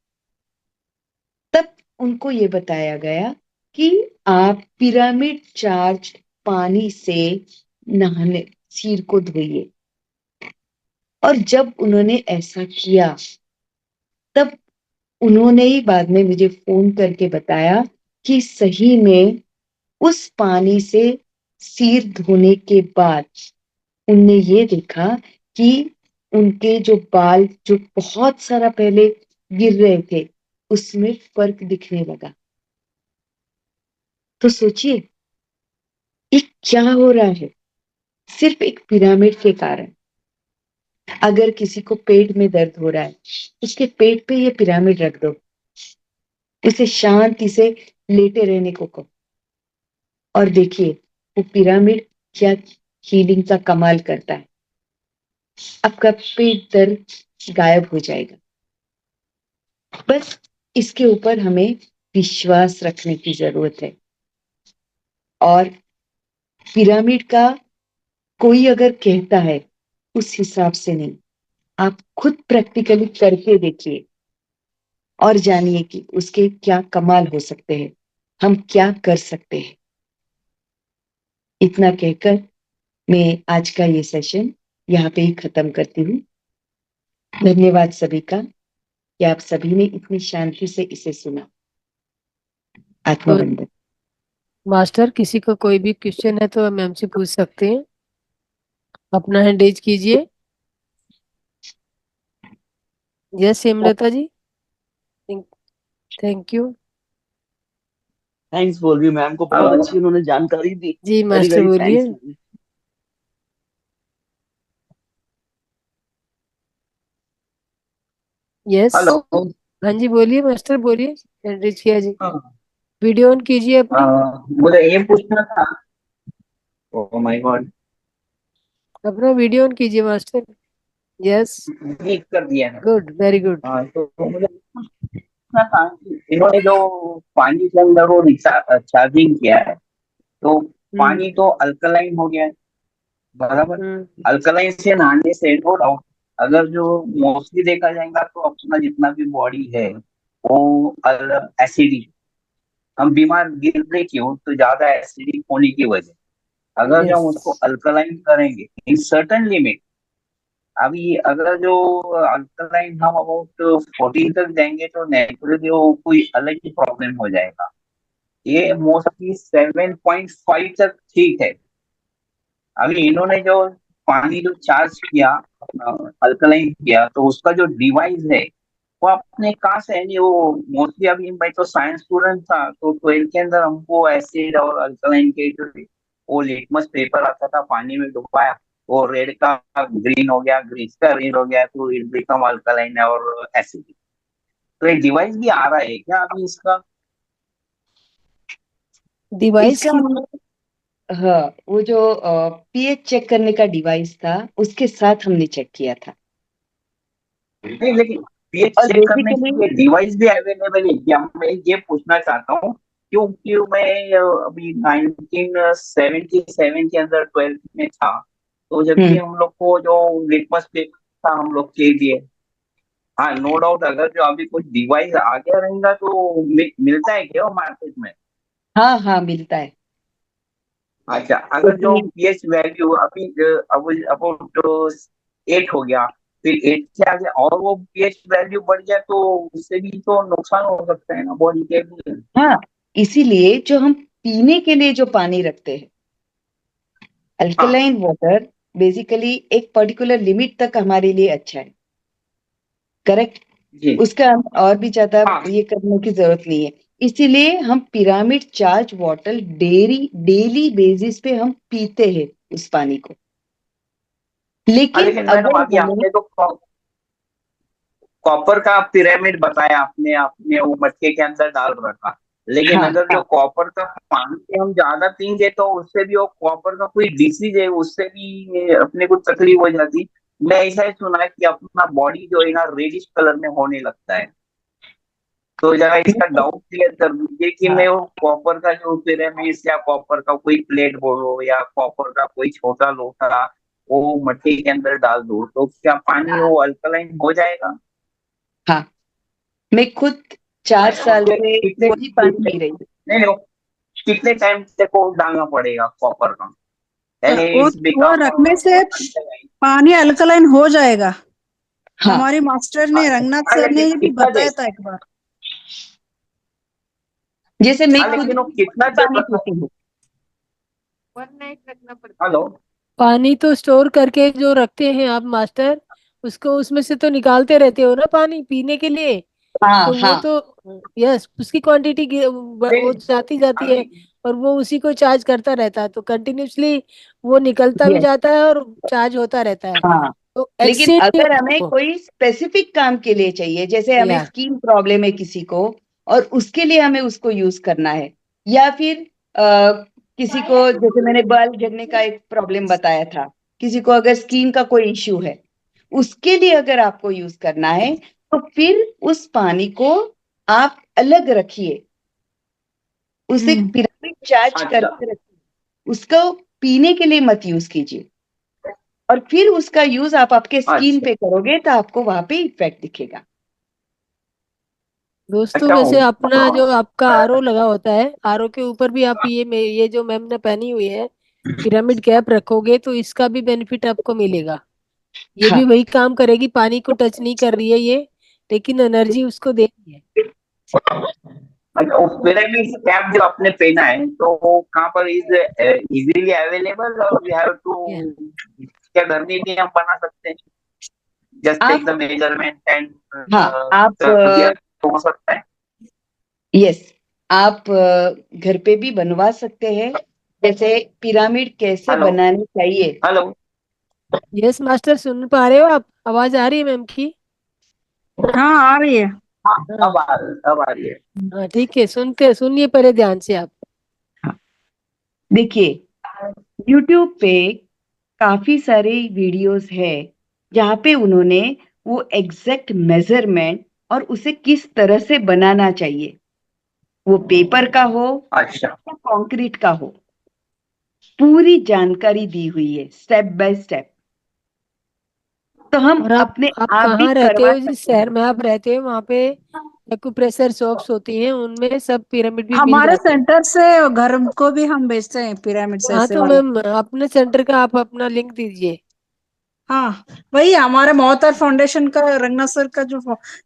G: तब उनको ये बताया गया कि आप पिरामिड चार्ज पानी से नहाने, सिर को धोइए। और जब उन्होंने ऐसा किया तब उन्होंने ही बाद में मुझे फोन करके बताया कि सही में उस पानी से सिर धोने के बाद उनने ये देखा कि उनके जो बाल जो बहुत सारा पहले गिर रहे थे उसमें फर्क दिखने लगा। तो सोचिए ये क्या हो रहा है, सिर्फ एक पिरामिड के कारण। अगर किसी को पेट में दर्द हो रहा है, उसके पेट पे ये पिरामिड रख दो, उसे शांति से लेटे रहने को कहो और देखिए वो पिरामिड क्या हीलिंग का कमाल करता है। आपका पेट दर्द गायब हो जाएगा। बस इसके ऊपर हमें विश्वास रखने की जरूरत है। और पिरामिड का कोई अगर कहता है उस हिसाब से नहीं, आप खुद प्रैक्टिकली करके देखिए और जानिए कि उसके क्या कमाल हो सकते हैं, हम क्या कर सकते हैं। इतना कहकर मैं आज का ये सेशन यहाँ पे ही खत्म करती हूँ। धन्यवाद सभी का कि आप सभी ने इतनी शांति से इसे सुना। आत्मवंदन।
A: मास्टर, किसी को कोई भी क्वेश्चन है तो मैम से पूछ सकते हैं। अपना हैंड रेज कीजिए। Yes Hemlata ji, thank you.
B: Thanks बोल रही हूँ मैम को, बहुत अच्छी उन्होंने जानकारी दी।
A: जी
B: वेरी
A: मास्टर
B: वेरी
A: बोलिए।
B: थैंक्स।
A: Yes,
H: hello.
A: हाँ जी बोलिए मास्टर, बोलिए। हैंड रेज किया जी, वीडियो ऑन कीजिए अपनी।
H: मुझे ये पूछना था। ओह माय गॉड,
A: अपना वीडियो ऑन कीजिए मास्टर। यस,
H: क्लिक कर दिया है।
A: Good, very good.
H: हाँ, तो मुझे पूछना था कि इन्होंने जो पानी के अंदर वो चार्जिंग किया है, तो पानी तो अल्कलाइन हो गया है, बराबर। अल्कलाइन से नहाने से नो डाउट, अगर जो मोस्टली देखा जाएगा तो अपना जितना भी बॉडी है वो एसिडिक, हम बीमार गिर रहे क्यों, तो ज्यादा एसिडिक होने की वजह। अगर जो हम उसको
A: यस,
H: अल्कलाइन करेंगे इन सर्टन लिमिट, अभी अगर जो अल्कलाइन हम अबाउट 14 तक जाएंगे तो नेचुरली वो कोई अलग ही प्रॉब्लम हो जाएगा। ये मोस्टली 7.5 तक ठीक है। अभी इन्होंने जो पानी जो चार्ज किया, अल्कलाइन किया, तो उसका जो डिवाइस है वो आपने कहाँ से, यानी वो मोस्टली, अभी मैं तो साइंस स्टूडेंट था तो 12th के अंदर हमको एसिड और अल्कलाइन के जो वो लिटमस पेपर आता था, पानी में डुबाया, वो रेड का ग्रीन हो गया, ग्रीन का रेड हो गया, तो इट बिकम अल्कलाइन और एसिडिक। तो एक डिवाइस भी आ रहा है क्या अभी इसका?
A: डिवाइस
G: इसका
A: की
G: हाँ, वो जो पीएच चेक करने का डिवाइस था उसके साथ हमने चेक किया था।
H: नहीं, लेकिन पीएच
G: और
H: चेक करने के
G: बेसिकली
H: लिए डिवाइस भी अवेलेबल है क्या? मैं ये पूछना चाहता हूँ, क्योंकि मैं अभी 1977 के अंदर 12th में था, तो जब भी हम लोग को जो लिटमस पेपर था हम लोग के लिए, हाँ नो डाउट, अगर जो अभी कुछ डिवाइस आ गया रहेगा तो मिलता है क्या मार्केट में?
G: हाँ हाँ मिलता है।
H: अच्छा, अगर जो
G: क्योंकि
H: पीएच वैल्यू अभी अबाउट 8 हो गया, फिर 8 से आगे और वो पीएच वैल्यू बढ़ गया तो उससे भी तो नुकसान हो सकता है ना बॉडी के लिए।
G: हाँ, इसीलिए जो हम पीने के लिए जो पानी रखते हैं,
H: हाँ
G: अल्कलाइन वाटर बेसिकली एक पर्टिकुलर लिमिट तक हमारे लिए अच्छा है, करेक्ट।
H: जी।
G: उसका हम और भी ज्यादा
H: हाँ
G: ये करने की जरूरत नहीं है। इसीलिए हम pyramid charge water daily basis पे हम पीते हैं उस पानी को।
H: हाँ,
G: लेकिन
H: लेकिन मैडम
G: अगर
H: अभी
G: हमें
H: आपने तो कॉपर का पिरामिड बताया, आपने अपने वो मटके के अंदर डाल रखा, लेकिन
G: हाँ
H: अगर जो
G: हाँ
H: कॉपर का पानी हम ज्यादा पीएंगे तो उससे भी वो कॉपर का कोई डिसीज है, उससे भी अपने को तकलीफ हो जाती। मैं ऐसा ही सुना है कि अपना बॉडी जो है ना रेडिश कलर में होने लगता है, तो जरा इसका डाउट क्लियर कर दीजिए कि मैं वो कॉपर का जो पिरामिड या कॉपर का कोई प्लेट बोलो या कॉपर का कोई छोटा लोटा वो मट्टी के अंदर डाल दूं तो क्या पानी वो अल्कलाइन हो जाएगा?
G: हाँ, मैं खुद 4 साल
H: उसके
G: से
H: कितने
G: वही पानी
H: कितने
G: पी रही हूँ।
H: नहीं नहीं, कितने टाइम तक को डालना पड़ेगा कॉपर का, यानी
I: वो
H: इट्स
I: वो
H: बिकम
I: रखने से पानी अल्कलाइन हो जाएगा।
G: हाँ
I: हमारी मास्टर ने, रंगनाथ
H: हाँ,
I: सर ने
H: लेकिन
I: ये भी
H: कितना
I: बताया
H: देर?
I: था एक बार।
G: जैसे मैं
H: हाँ,
G: खुद
H: लेकिन वो कितना देर
G: पानी
H: रखना?
G: पीती हूँ।
A: 1 नाइट रखना पड़ता है।
H: हेलो।
A: पानी तो स्टोर करके जो रखते हैं आप मास्टर, उसको उसमें से तो निकालते रहते हो ना पानी पीने के लिए।
G: हाँ
A: तो वो
G: हाँ
A: तो यस, उसकी क्वांटिटी वो
H: नहीं
A: जाती जाती है,
H: अभी
A: और वो उसी को चार्ज करता रहता है, तो कंटिन्यूअसली वो निकलता भी
G: यस
A: जाता है और चार्ज होता रहता है,
G: हाँ।
A: तो
G: लेकिन
A: एक्सीड नहीं
G: अगर
A: होता
G: हमें
A: वो।
G: कोई स्पेसिफिक काम के लिए चाहिए, जैसे हमें
A: या
G: स्किन प्रॉब्लम है किसी को और उसके लिए हमें उसको यूज करना है, या फिर किसी को जैसे मैंने बाल गिरने का एक प्रॉब्लम बताया था, किसी को अगर स्किन का कोई इश्यू है उसके लिए अगर आपको यूज करना है तो फिर उस पानी को आप अलग रखिए, उसे पिरामिड चार्ज
H: अच्छा
G: करके रखिए, उसको पीने के लिए मत यूज कीजिए। और फिर उसका यूज आप आपके स्किन
H: अच्छा
G: पे करोगे तो आपको वहां पे इफेक्ट दिखेगा।
A: दोस्तों,
H: अच्छा
A: वैसे अपना जो आपका आरओ लगा होता है, आरओ के ऊपर भी आप ये जो मैम ने पहनी हुई है पिरामिड कैप रखोगे तो इसका भी बेनिफिट आपको मिलेगा। ये भी
G: हाँ
A: वही काम करेगी, पानी को टच नहीं कर रही है ये, लेकिन एनर्जी उसको दे रही है।
H: अच्छा, वो पिरामिड कैप जो आपने पहना है तो वो कहाँ पर इज इजीली अवेलेबल और वी हैव टू,
A: Yeah.
H: क्या घर में भी हम बना सकते हैं? जस्ट टेक
G: आप
H: द मेजरमेंट एंड
G: हाँ आप
H: कर दिया तो हो सकता है?
G: यस, आप घर पे भी बनवा सकते हैं। जैसे पिरामिड कैसे
H: हेलो।
G: बनानी चाहिए।
H: हेलो।
A: यस मास्टर, सुन पा रहे हो आप? आवाज आ रही है मैम की?
I: हाँ आ रही है।
H: हाँ,
A: हाँ
H: अब आ रही है।
A: हाँ, ठीक है, सुनिए पहले ध्यान से आप।
G: देखिए, यूट्यूब पे काफी सारे वीडियोस है जहाँ पे उन्होंने वो एग्जैक्ट मेजरमेंट और उसे किस तरह से बनाना चाहिए, वो पेपर का हो
H: अच्छा
G: या कंक्रीट का हो, पूरी जानकारी दी हुई है स्टेप बाय स्टेप। तो हम
A: और
G: अपने
A: आप
G: आप भी
A: कहाँ रहते
G: करवा
A: हो? जिस
G: सकते
A: शहर
G: हैं।
A: में आप रहते हो वहाँ पे एक्यूप्रेशर शॉप्स होती हैं, उनमें सब पिरामिड भी मिल
I: हमारे
A: जाते हैं।
I: सेंटर से घर को भी हम बेचते हैं पिरामिड से
A: हाँ,
I: ऐसे
A: तो
I: वाला।
A: मैम अपने सेंटर का आप अपना लिंक दीजिए।
I: हाँ, वही हमारे मोहतर फाउंडेशन का, रंगनाथ सर का जो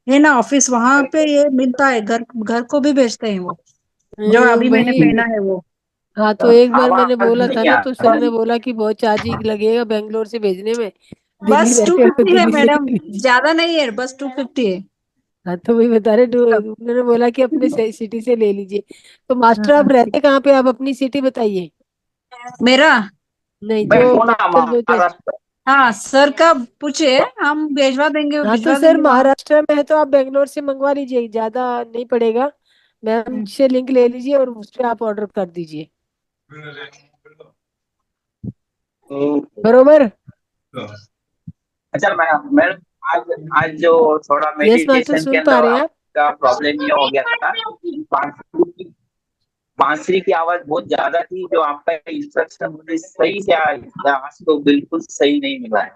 I: है ना ऑफिस, वहां पे ये मिलता है। घर घर को भी बेचते हैं वो, जो अभी मैंने
A: वही।
I: पहना है वो।
A: हाँ, तो एक बार मैंने
H: आवाज
A: बोला था
H: नहीं
A: ना,
H: आ
A: तो
H: रहा।
A: सर ने बोला कि बहुत चार्ज लगेगा बेंगलोर से भेजने में, दिल्ली
I: बस
A: रहते हो तो
I: 250 है
A: दिल्ली से
I: मैडम,
A: ले लीजिए।
I: ज्यादा नहीं है, बस 250 है।
A: हाँ, तो वही बता रहे,
I: तब
A: उन्होंने बोला कि अपने सिटी से ले लीजिए। तो मास्टर आप
I: हाँ,
A: रहते कहाँ पे? आप अपनी सिटी बताइए।
I: मेरा,
A: नहीं,
H: मैं
A: जो
H: पुणे
A: मास्टर जो जैसे।
H: महाराष्ट्र।
I: हाँ सर का पूछे, हम भिजवा देंगे,
A: हाँ, तो
I: भिजवा
A: सर
I: देंगे वहाँ।
A: महाराष्ट्र में है तो आप बेंगलोर से मंगवा लीजिए, ज्यादा नहीं पड़ेगा। मैम से लिंक ले लीजिए और उस पर आप ऑर्डर कर दीजिए, बरोबर।
H: अच्छा मैडम, आज आज जो थोड़ा
A: यस मास्टर,
H: मेडिटेशन के
A: सुन पा
H: अंदर
A: रहे हैं आप?
H: आपका प्रॉब्लम ये हो गया था, बांसुरी की आवाज बहुत ज्यादा थी, जो आपका इंस्ट्रक्शन मुझे सही से आज तो बिल्कुल सही नहीं मिला है,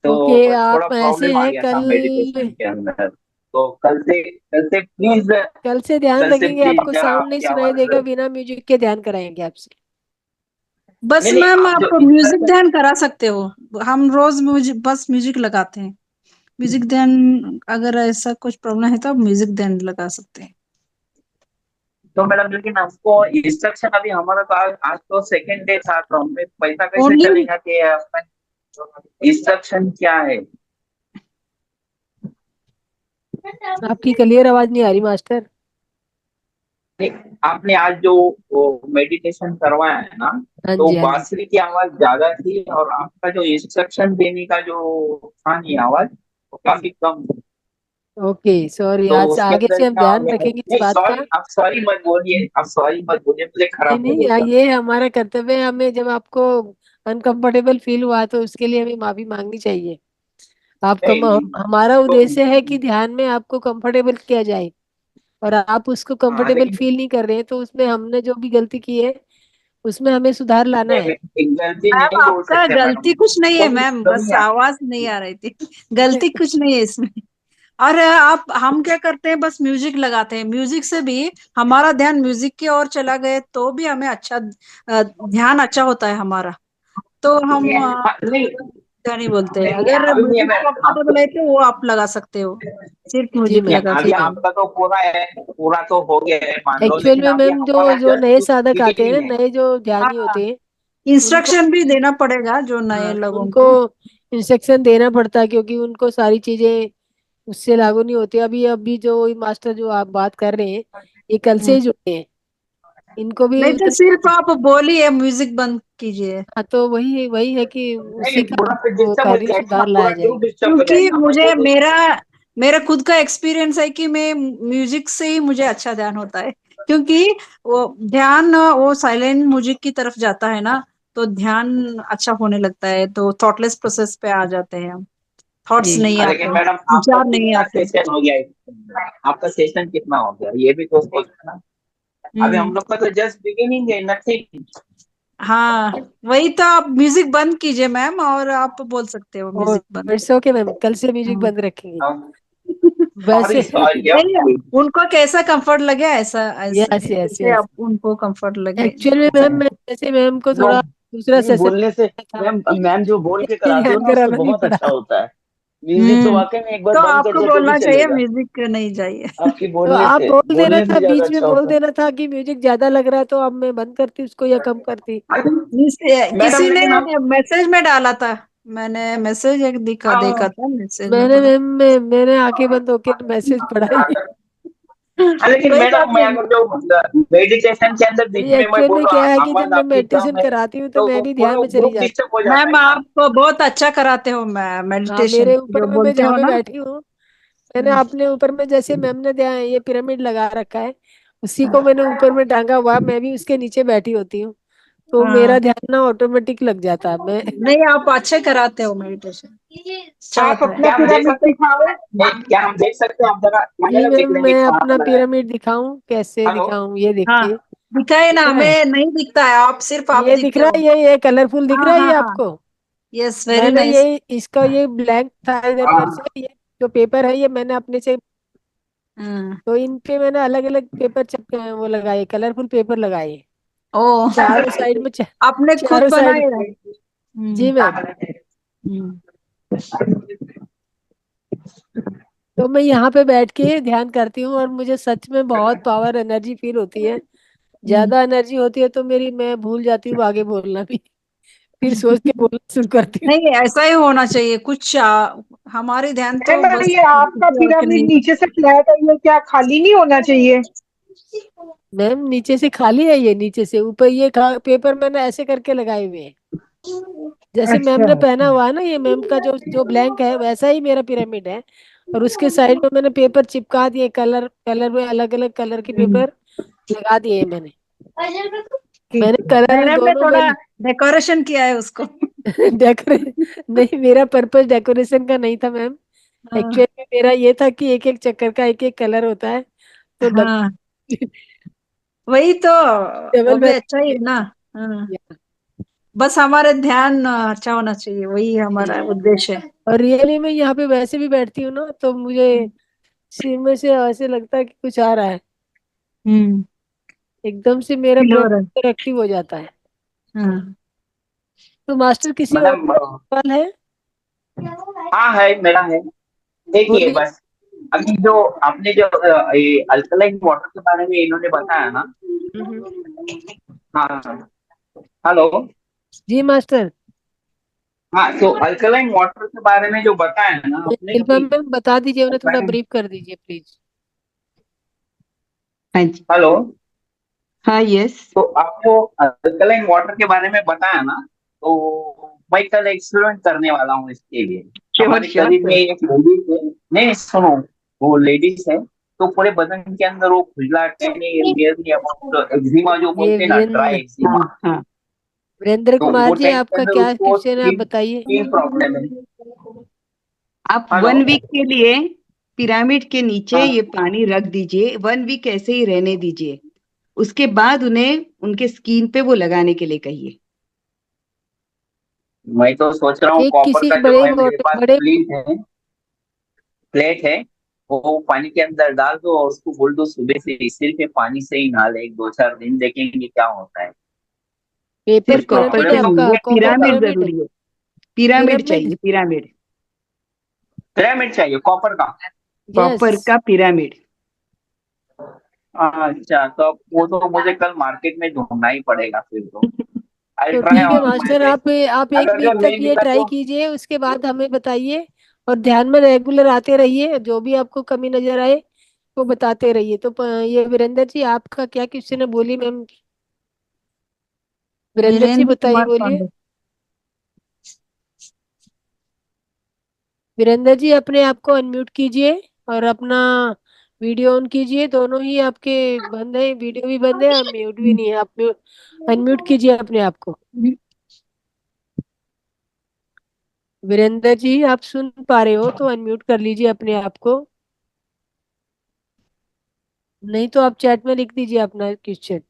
H: तो
A: ओके,
H: थोड़ा
A: आप ऐसे
H: प्रॉब्लम आ
A: हैं,
H: गया था मेडिटेशन
A: कल
H: के अंदर। तो प्लीज
A: कल से ध्यान रखेंगे, आपको
H: जरा
A: साउंड नहीं
H: आपकी
A: सुनाई
H: आवाज।
A: देगा, बिना म्यूजिक के ध्यान कराएंगे आपसे।
D: बस
H: नहीं नहीं,
D: मैम
H: आप जो
D: आप म्यूजिक ध्यान करा सकते हो, हम रोज म्यूजिक बस म्यूजिक लगाते हैं। म्यूजिक ध्यान अगर ऐसा कुछ प्रॉब्लम है तो आप म्यूजिक ध्यान लगा सकते हैं।
H: तो मैडम, लेकिन हमको इंस्ट्रक्शन अभी हमारा तो आज तो सेकेंड डे था, तो हमें पैसा कैसे
D: ओनली
H: चलेगा कि इंस्ट्रक्शन क्या है?
A: आपकी क्लियर आवाज नहीं आ रही मास्टर।
H: नहीं, आपने आज जो मेडिटेशन करवाया है ना,
A: हाँ
H: तो
A: जी, हाँ जी।
H: बांसुरी की आवाज ज्यादा थी, और आपका जो इंस्ट्रक्शन देने का जो था नहीं आवाज, वो काफी कम थी।
A: ओके, सॉरी,
H: तो
A: आज से
H: उसके
A: आगे
H: अंदर
A: से हम
H: क्या हो
A: ध्यान
H: गया है?
A: रखेंगे इस
H: नहीं
A: बात का।
H: सॉरी, आप सॉरी मत बोलिए, आप सॉरी मत बोलिए, मुझे
A: नहीं
H: खराब
A: नहीं,
H: लगेगा।
A: ये हमारा कर्तव्य है, हमें जब आपको अनकंफर्टेबल फील हुआ तो उसके लिए हमें माफी मांगनी चाहिए। आपका
H: नहीं
A: हमारा
H: तो
A: उद्देश्य है कि ध्यान में आपको कंफर्टेबल किया जाए, और आप उसको
H: हाँ,
A: कंफर्टेबल
H: लेकिन
A: फील नहीं कर रहे हैं, तो उसमें हमने जो भी गलती की है उसमें हमें सुधार लाना
H: नहीं,
A: है।
H: एक गलती
D: मैम
H: नहीं बोल
D: आपका
H: सकते मैडम,
D: गलती कुछ नहीं है
H: कभी
D: मैम, बस
H: कभी
D: आवाज नहीं आ रही थी। गलती कुछ नहीं है इसमें। और आप हम क्या करते हैं, बस म्यूजिक लगाते हैं, म्यूजिक से भी हमारा ध्यान म्यूजिक की ओर चला गए तो भी हमें अच्छा ध्यान अच्छा होता है हमारा। तो हम
H: हाँ, नहीं
D: क्या नहीं बोलते हैं,
H: नहीं,
D: अगर
H: अभी भी
D: म्यूजिक
H: मैं
D: कंफर्टेबल
H: आपको,
D: है तो वो आप लगा सकते हो, सिर्फ
A: जी
D: म्यूजिक
A: मैम,
D: लगा
H: अभी
A: जी
D: सकते
A: मैम।
H: आपका तो पूरा है, पूरा तो हो गया है मान लो,
A: एक्चुअल
H: लेकिन
A: में
H: अभी
A: मैम जो
H: हमारा
A: जो नए
H: जस्ट
A: साधक आते हैं,
H: बिगिनिंग है।
A: नए जो
D: हो।
A: ध्यानी होते
D: हाँ,
A: हैं, उनको
D: इंस्ट्रक्शन भी देना पड़ेगा जो नए लोगों
A: उनको
D: को।
A: इंस्ट्रक्शन देना पड़ता है, क्योंकि उनको सारी चीजें उससे लागू नहीं होती। अभी अभी जो मास्टर जो आप बात कर रहे हैं, ये कल से
D: हम्म,
A: ही जुड़े हैं, इनको भी
D: नहीं तो सिर्फ
A: उतना।
D: आप बोलिए म्यूजिक बंद कीजिए।
A: हाँ, तो वही वही है कि
H: नहीं
A: उसी का
H: पूरा फिर
A: वो
H: डिस्टर्ब हो
A: कार्य
H: जाएगा ना,
A: सुधार लाया
H: पूरा ग्रुप
A: जाएगा।
H: डिस्टर्ब हो
D: क्योंकि
H: जाएगा, मैं
D: मुझे
H: बोल
D: मेरा मेरा खुद का एक्सपीरियंस है कि मैं म्यूजिक से ही मुझे अच्छा ध्यान होता है, क्योंकि वो ध्यान वो साइलेंट म्यूजिक की तरफ जाता है ना, तो ध्यान अच्छा होने लगता है, तो थॉटलेस प्रोसेस पे आ जाते हैं हम, थॉट्स
A: जी
D: नहीं
H: लेकिन
D: आते,
H: मैडम आपका
D: विचार नहीं
H: कितना
D: आते।
H: सेशन हो गया है? आपका सेशन कितना हो गया ये भी तो सोचना ना। अभी हम
D: हम्म,
H: लोग का तो जस्ट बिगिनिंग है, नथिंग।
D: हाँ, वही तो, आप म्यूजिक बंद कीजिए मैम, और आप बोल सकते हो
A: और
D: म्यूजिक बंद।
A: इट्स ओके मैम, कल से म्यूजिक
D: हम्म।
A: बंद रखेंगे
H: सॉरी
A: वैसे।
H: सॉरी
D: नहीं, उनको कैसा कंफर्ट लगे ऐसा
A: यस
D: ऐसे
A: यस
D: जैसे
A: यस।
D: आप उनको कंफर्ट लगे।
A: एक्चुअल में मैम, मैं जैसे मैम को
B: नो,
A: थोड़ा दूसरा
B: नहीं
A: सेशन
B: बोलने से,
A: था,
B: मैम मैम जो बोल के
A: इसलिए
B: कराते हो
A: ध्यान
B: ना उससे
A: कराना नहीं
B: बहुत
A: पड़ा।
B: अच्छा होता है। म्यूजिक तो
D: हम्म,
B: वाकई में एक बार
D: तो
B: बंद कर
D: आपको
B: दो तो भी
D: बोलना चाहिए
B: चलेगा।
D: म्यूजिक नहीं चाहिए।
B: आपकी
A: तो
B: बोलने
A: आप
B: से,
A: बोल देना
B: बोलने
A: था,
B: से ज्यादा
A: बीच में
B: अच्छा
A: बोल
B: होता है।
A: देना था कि म्यूजिक ज्यादा लग रहा है, तो अब मैं बंद करती उसको या कम करती।
H: मैडम
D: किसी ने
H: लेकिन हम
D: मैसेज में डाला था, मैंने मैसेज एक देखा
H: हाँ,
D: था, मैसेज में
A: मैंने
D: पढ़ा।
A: मैम मैंने आंखें बंद होकर मैसेज पढ़ा ही।
H: लेकिन
A: कोई बात
H: मैडम मैं
A: नहीं।
H: अगर जो मेडिटेशन के अंदर बीच
A: ये
H: में मैं
A: एक्चुअल में
H: बोल रहा
A: क्या है कि जब
H: आवाज
A: मैं
H: आपकी कम
A: मेडिटेशन
H: है,
A: कराती हूँ तो
H: तो
A: मैं
H: वो
A: भी ध्यान
H: पूरा
A: में चली
H: ग्रुप
A: जाती
H: डिस्टर्ब हो जाता
D: मैम
H: है ना।
D: आप बहुत अच्छा कराते हो
A: हूँ। हाँ, मेरे
D: मेडिटेशन,
A: ऊपर
D: जो
A: में मैं
D: बोलते
A: जहाँ
D: हो
A: पे
D: ना।
A: बैठी हूँ, मैंने
D: हम्म,
A: अपने ऊपर में, जैसे मैम ने ध्यान ये पिरामिड लगा रखा है, उसी को मैंने ऊपर में टांगा हुआ, मैं भी उसके नीचे बैठी होती हूँ, तो मेरा
D: हाँ,
A: ध्यान ना ऑटोमेटिक लग जाता है। मैं
D: नहीं आप अच्छे कराते हो मेडिटेशन, अच्छा
C: आप
D: होता है।
C: अपना
H: क्या हम देख
C: पिरामिड
H: सकते
C: दिखाओ।
H: हैं? क्या हम देख सकते हैं? आप जरा
A: जी
H: कैमरा देख
A: मैम,
H: लेंगे
A: मैं
H: कहाँ
A: अपना
H: पर है।
A: पिरामिड दिखाऊं, कैसे
H: हेलो।
A: दिखाऊं, ये
D: हाँ,
A: देखिए।
D: दिखाए ना,
A: दिख रहा है?
D: हमें नहीं दिखता है, आप सिर्फ आप
A: ये दिख
D: दिखते
A: रहा
D: हो।
A: है, ये कलरफुल दिख
D: हाँ
A: रहा है
D: हाँ
A: ये
D: हाँ,
A: आपको?
D: यस, वेरी
A: मैंने
D: नाइस।
A: ये इसका ये ब्लैंक था इधर उधर से, ये जो पेपर है ये मैंने अपने से,
D: हाँ,
A: तो इन पे मैंने अलग अलग पेपर चिपके वो लगाए, कलरफुल पेपर लगाए
D: ओ,
A: चारों साइड में,
D: आपने खुद
A: चारों साइड।
D: बनाए है।
A: जी मैम।
D: हम्म,
A: तो मैं यहाँ पे बैठ के ध्यान करती हूँ, और मुझे सच में बहुत पावर एनर्जी फील होती है।
D: हम्म।
A: ज्यादा एनर्जी होती है तो मैं भूल जाती हूँ आगे बोलना भी। फिर सोच के बोलना शुरू करती हूँ।
D: नहीं, ऐसा ही होना चाहिए कुछ, हमारी ध्यान तो
C: मैम
D: बस
C: ये आपका
D: किसी और के
C: पिरामिड
D: नहीं।
C: नीचे से फ्लैट है, ये क्या खाली नहीं होना चाहिए?
A: मैम नीचे से खाली है, ये नीचे से ऊपर ये पेपर मैंने ऐसे करके लगाए हुए हैं, जैसे मैम
C: अच्छा
A: ने पहना
C: अच्छा।
A: हुआ है ना, ये मैम का जो जो ब्लैंक है वैसा ही मेरा पिरामिड है, और उसके साइड में मैंने पेपर चिपका दिए, कलर कलर में अलग अलग कलर के पेपर लगा दिए हैं मैंने। मैंने कलर
I: मैंने
A: दोनों
I: थोड़ा
A: में
I: डेकोरेशन किया है उसको।
A: डेकोरे नहीं, मेरा पर्पस डेकोरेशन का नहीं था मैम।
I: हाँ,
A: एक्चुअली मेरा ये था कि एक एक चक्कर का एक एक कलर होता है, तो
I: हाँ, वही तो, वो
A: डबल
I: भी अच्छा ही है ना। हाँ, बस हमारे ध्यान अच्छा होना चाहिए, वही हमारा उद्देश्य है।
A: और रियली में यहाँ पे वैसे भी बैठती हूँ ना, तो मुझे सिर में से ऐसे लगता है कि कुछ आ रहा है,
I: हम्म,
A: एकदम से मेरा
I: फील हो रहा है।
A: ब्रेन एक्टिव हो जाता है।
I: हाँ,
A: तो मास्टर किसी और
H: मैडम
A: सवाल है?
H: हाँ है, मेरा है। देखिए
A: बोलिए।
H: बस, अभी जो आपने जो ये अल्कलाइन वाटर के बारे में इन्होंने बताया ना।
A: हम्म।
H: हाँ, हेलो।
A: जी मास्टर।
H: हाँ, तो अल्कलाइन वाटर के बारे में जो बताया ना आपने
A: शिल्पा
H: अभी।
A: मैम बता दीजिए, उन्हें थोड़ा
H: मैडम,
A: ब्रीफ कर दीजिए प्लीज।
G: हाँ जी।
H: हेलो।
G: हाँ, यस।
H: तो आपको अल्कलाइन वाटर के बारे में बताया ना, तो मैं कल एक्सपेरिमेंट करने वाला हूँ इसके लिए।
G: श्योर
H: हमारे
G: श्योर
H: करीब में
G: सर।
H: एक लेडीज है, नहीं सुनो, वो लेडीज है, तो पूरे बदन के अंदर वो खुजलाहट है, नियरली अबाउट एक्जिमा जो
A: ये
H: बोलते हैं ना, ड्राई
G: हाँ,
H: एक्जिमा।
G: हाँ।
A: वीरेंद्र
H: तो
A: कुमार
H: वो
A: जी,
H: टाइम के
A: आपका
H: अंदर
A: क्या
H: उसको
A: क्वेश्चन है, आप
H: स्किन
A: बताइए।
H: स्किन प्रॉब्लम है।
G: आप
H: हेलो।
G: 1 वीक के लिए पिरामिड के नीचे
H: हाँ,
G: ये पानी रख दीजिए, 1 वीक ऐसे ही रहने दीजिए। उसके बाद उन्हें उनके स्किन पे वो लगाने के लिए कहिए।
H: मैं तो सोच रहा हूँ
A: एक
H: कॉपर
A: किसी
H: का जो
A: बड़े
H: है मेरे पास
A: बड़े
H: प्लेट है, वो पानी के अंदर डाल दो और उसको बोल दो सुबह से सिर्फ पानी से ही नहा ले, 2-4 दिन देखेंगे क्या होता है।
A: पेपर
H: सिर्फ
G: कॉपर
A: पिरामिड
H: प्रॉब्लम
A: है
G: के
A: आपका,
G: लिए
A: कॉपर
G: पिरामिड
A: पिरामिड है।
G: जरूरी है। Pyramid
A: pyramid.
G: चाहिए, पिरामिड।
H: पिरामिड चाहिए कॉपर का।
A: यस।
G: कॉपर का पिरामिड।
H: अच्छा, तो अब वो तो मुझे कल मार्केट में ढूंढना ही पड़ेगा फिर तो। आई
A: तो
H: ट्राई
A: ठीक है
H: ऑन माय
A: मास्टर,
H: बेस्ट।
A: आप एक
H: अगर जो
A: वीक तक
H: नहीं
A: ये
H: मिला
A: ट्राई
H: तो
A: कीजिए, उसके बाद हमें बताइए। और ध्यान में रेगुलर आते रहिए, जो भी आपको कमी नजर आए वो बताते रहिए। तो ये वीरेंद्र जी, आपका क्या क्वेश्चन है, बोलिए मैम। वीरेंद्र जी
I: वीरेंद्र
A: बताइए,
I: कुमार
A: बोलिए।
I: पांडे।
A: वीरेंद्र जी, अपने आप को अनम्यूट कीजिए और अपना वीडियो ऑन कीजिए। दोनों ही आपके बंद है, वीडियो भी बंद है और म्यूट भी नहीं है। आप अनम्यूट कीजिए अपने आप को। वीरेंद्र जी, आप सुन पा रहे हो तो अनम्यूट कर लीजिए अपने आप को, नहीं तो आप चैट में लिख दीजिए अपना question.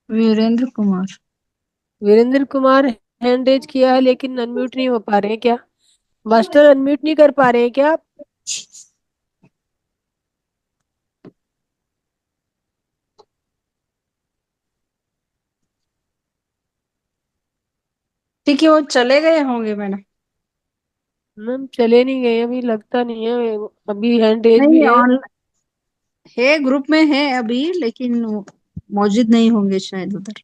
I: Virendra Kumar.
A: Virendra Kumar hand raise किया है, लेकिन अनम्यूट नहीं हो पा रहे हैं क्या? मास्टर अनम्यूट नहीं कर पा रहे हैं क्या आप?
I: ठीक है, वो चले गए होंगे मैडम।
A: मैम चले नहीं गए अभी, लगता नहीं है। अभी हैंड रेज भी
I: नहीं,
A: है।
I: ऑन है, ग्रुप में है अभी, लेकिन वो मौजूद नहीं होंगे शायद उधर।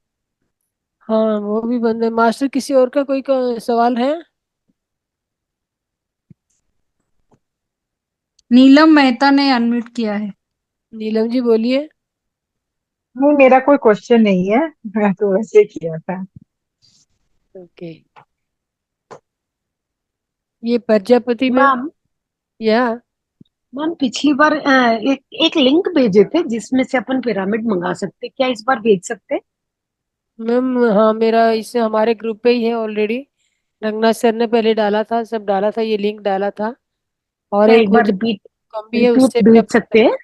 A: हाँ, वो भी बंद है। मास्टर, किसी और का कोई सवाल है?
I: नीलम मेहता ने अनम्यूट किया है।
A: नीलम जी बोलिए।
C: नहीं, मेरा कोई क्वेश्चन नहीं है, मैं तो वैसे किया था।
A: ओके। ये प्रजापति मैम।
F: मैम
A: या
F: मैम पिछली बार एक एक लिंक भेजे थे जिसमें से अपन पिरामिड मंगा सकते, क्या इस बार भेज सकते?
A: मैम, हाँ, मेरा इससे हमारे ग्रुप पे ही है ऑलरेडी। रंगनाथ सर ने पहले डाला था, सब डाला था, ये लिंक डाला था। और
F: क्या
A: एक
F: एक बार
A: मुझे
F: रिपीट
A: कम भी है,
F: रिपीट
A: उससे भी
F: भेज
A: अपन
F: सकते हैं?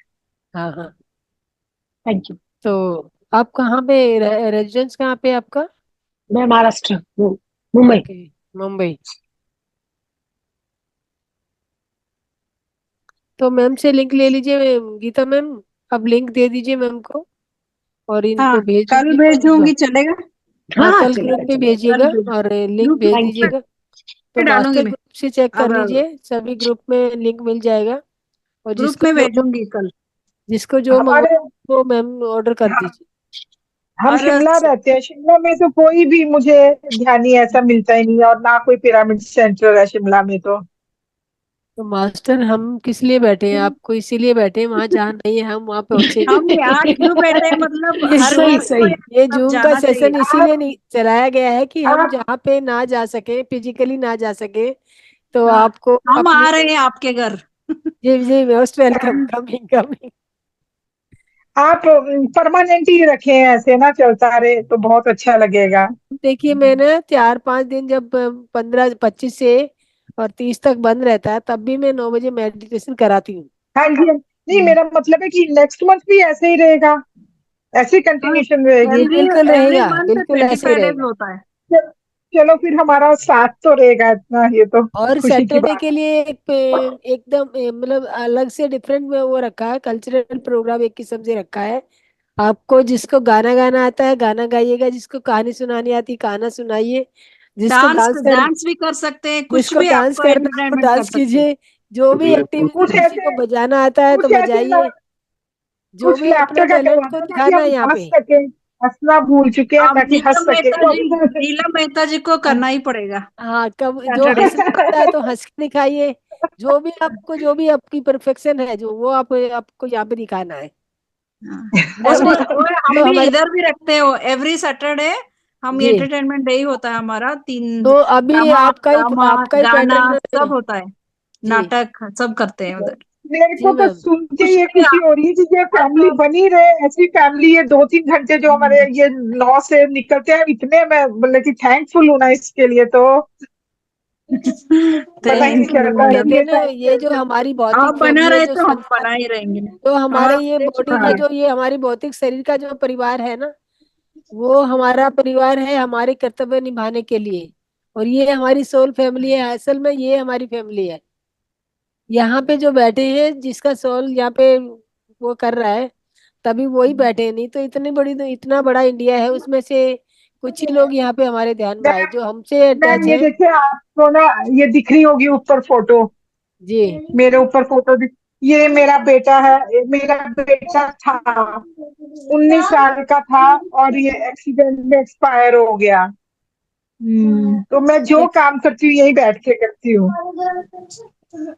A: हाँ हाँ।
F: Thank you.
A: तो आप कहाँ पे रेजिडेंस कहाँ पे है आपका?
F: मैं महाराष्ट्र मुंबई।
A: ओके, मुंबई। तो मैम से लिंक ले लीजिए, गीता मैम। अब लिंक दे दीजिए मैम को और
I: हाँ,
A: इनको भेज
I: कल
A: दीजिए।
I: भेज दूंगी, चलेगा।
F: हाँ
A: हाँ,
F: हाँ,
A: कल ग्रुप
F: चलेगा
A: पे
F: चलेगा।
I: कल
A: भेजिएगा
I: भेज
A: और लिंक
I: ग्रुप
A: भेज
F: थैंक यू।
A: दीजिएगा। तो
I: में डालूंगी
A: मास्टर
I: मैं।
A: ग्रुप से चेक कर
I: अब
A: लीजिए, सभी ग्रुप में लिंक मिल जाएगा। और
I: ग्रुप में भेजूंगी कल।
A: जिसको जो
C: हमारे
A: मंगवाना वो मैम ऑर्डर कर
C: हम
A: दीजिए।
C: हम
I: और
C: शिमला रहते हैं, शिमला में तो कोई भी मुझे ध्यान ही ऐसा मिलता ही नहीं है, और ना कोई पिरामिड सेंटर है शिमला में तो।
A: तो मास्टर हम किस लिए बैठे हैं? आपको इसीलिए बैठे हैं, वहां जहाँ नहीं है हम वहां पहुंचे।
I: हम यहाँ क्यों बैठे हैं? मतलब
A: ये
I: हर
C: सही
I: घर को
C: सही।
A: ये
I: सब
A: जूम का
I: जाना चाहिए।
A: सेशन इसीलिए नहीं चलाया गया है कि हम
C: आप
A: जहाँ पे ना जा सके, फिजिकली ना जा सके, तो
I: हाँ,
A: आपको
I: हम
A: अपने।
I: आ रहे हैं आपके घर।
A: जी जी, मोस्ट वेलकम, कमिंग कमिंग।
C: आप परमानेंट ही रखे हैं ऐसे ना, चलता रहे तो बहुत अच्छा लगेगा।
A: देखिए मैंने 4-5 दिन जब 15-25 से और 30 तक बंद रहता है, तब भी मैं 9 बजे मेडिटेशन कराती हूँ।
C: हाँ जी, नहीं
I: हम्म।
C: मेरा मतलब है कि नेक्स्ट मंथ भी ऐसे ही रहेगा, ऐसी
I: हाँ,
C: कंटिन्यूशन रहेगी।
A: जी
I: एवरी
A: बिल्कुल
I: एवरी
A: रहेगा,
I: मंथ
A: बिल्कुल ऐसे ही
I: 25 डेज
A: रहेगा।
I: होता है।
C: चल- चलो फिर हमारा साथ तो रहेगा इतना, ये तो
A: और
C: खुशी की
A: सैटरडे
C: बात।
A: के लिए एकदम मतलब अलग से डिफरेंट में वो रखा है, कल्चरल प्रोग्राम एक किस्म से रखा है। आपको जिसको गाना गाना आता है गाना गाइएगा, जिसको कहानी सुनानी आती कहाना सुनाइए, जिसको
I: डांस
A: डांस कर
I: डांस भी कर सकते हैं, कुछ
A: जिसको
I: भी
A: डांस
I: आपको
A: करना है वो
I: एंटरटेनमेंट कर
A: डांस
I: सकते हैं।
A: कीजिए। जो भी एक्टिविटी,
C: कुछ
A: किसी
C: ऐसे
A: को बजाना आता है तो
C: कुछ ऐसे
A: बजाइए, जो
C: कुछ
A: भी अपना
C: लाफ्टर का
A: टैलेंट को
C: करवाना ताकि
A: दिखाना
C: हम
A: है यहाँ
C: हंस
A: पे।
C: सके, हंसना भूल चुके हैं
I: आप
C: ताकि हंस सके क्योंकि
I: नीलम मेहता जी को करना ही पड़ेगा
A: हाँ, कब जो
I: सैटरडे।
A: हंसना आता है तो हंस के दिखाइए। जो भी आपकी परफेक्शन है, जो वो आपको यहाँ पे दिखाना है।
I: और
A: ऐसे
I: वो हम
A: तो
I: भी
A: हमारे।
I: इधर भी रखते हो एवरी सैटरडे। हम
A: जी,
I: एंटरटेनमेंट डे ही होता है हमारा, 3
A: तो अभी
I: ड्रामा ड्रामा
A: आपका ही
I: गाना
A: पैटर्न है।
I: सब होता है,
A: जी
I: नाटक सब करते हैं उधर।
C: मेरे
A: जी
C: को तो
A: मैम।
C: सुन के
I: कुछ
C: ये
I: भी
C: खुशी हो रही है कि ये फैमिली बनी रहे, ऐसी फैमिली। ये 2-3 घंटे जो हमारे ये 9 से निकलते हैं, इतने मैं मतलब कि थैंकफुल हूं ना इसके लिए, तो पता ही नहीं
I: थैंक यू
C: चलता है
A: कहते
I: मैडम।
A: हैं
C: ये
A: ना,
C: टाइम
A: ये जो
C: कैसे।
A: हमारी
I: आप
A: भौतिक
I: बना
A: फैमिली है,
I: रहे
A: जो
I: तो हम
A: संसार,
I: बना ही रहेंगे।
A: जो
I: हाँ,
A: हमारे ये बॉडी का
C: हाँ
A: जो ये हमारी भौतिक शरीर का जो परिवार है ना, वो हमारा परिवार है हमारे कर्तव्य निभाने के लिए। और ये हमारी सोल फैमिली है, असल में ये हमारी फैमिली है। यहाँ पे जो बैठे हैं, जिसका सोल यहाँ पे वो कर रहा है, तभी वही बैठे हैं। नहीं तो इतना बड़ा इंडिया है, उसमें से कुछ ही लोग यहाँ पे हमारे ध्यान में आए
C: मैम,
A: जो हमसे अटैच
C: मैम ये
A: है।
C: देखिए आपको ना, ये दिख रही होगी ऊपर फोटो,
A: जी
C: मेरे ऊपर फोटो दिख, ये मेरा बेटा है। ये मेरा बेटा था, 19 साल का था, और ये एक्सीडेंट में एक्सपायर हो गया। तो मैं जो काम करती हूँ यही बैठ के करती हूँ।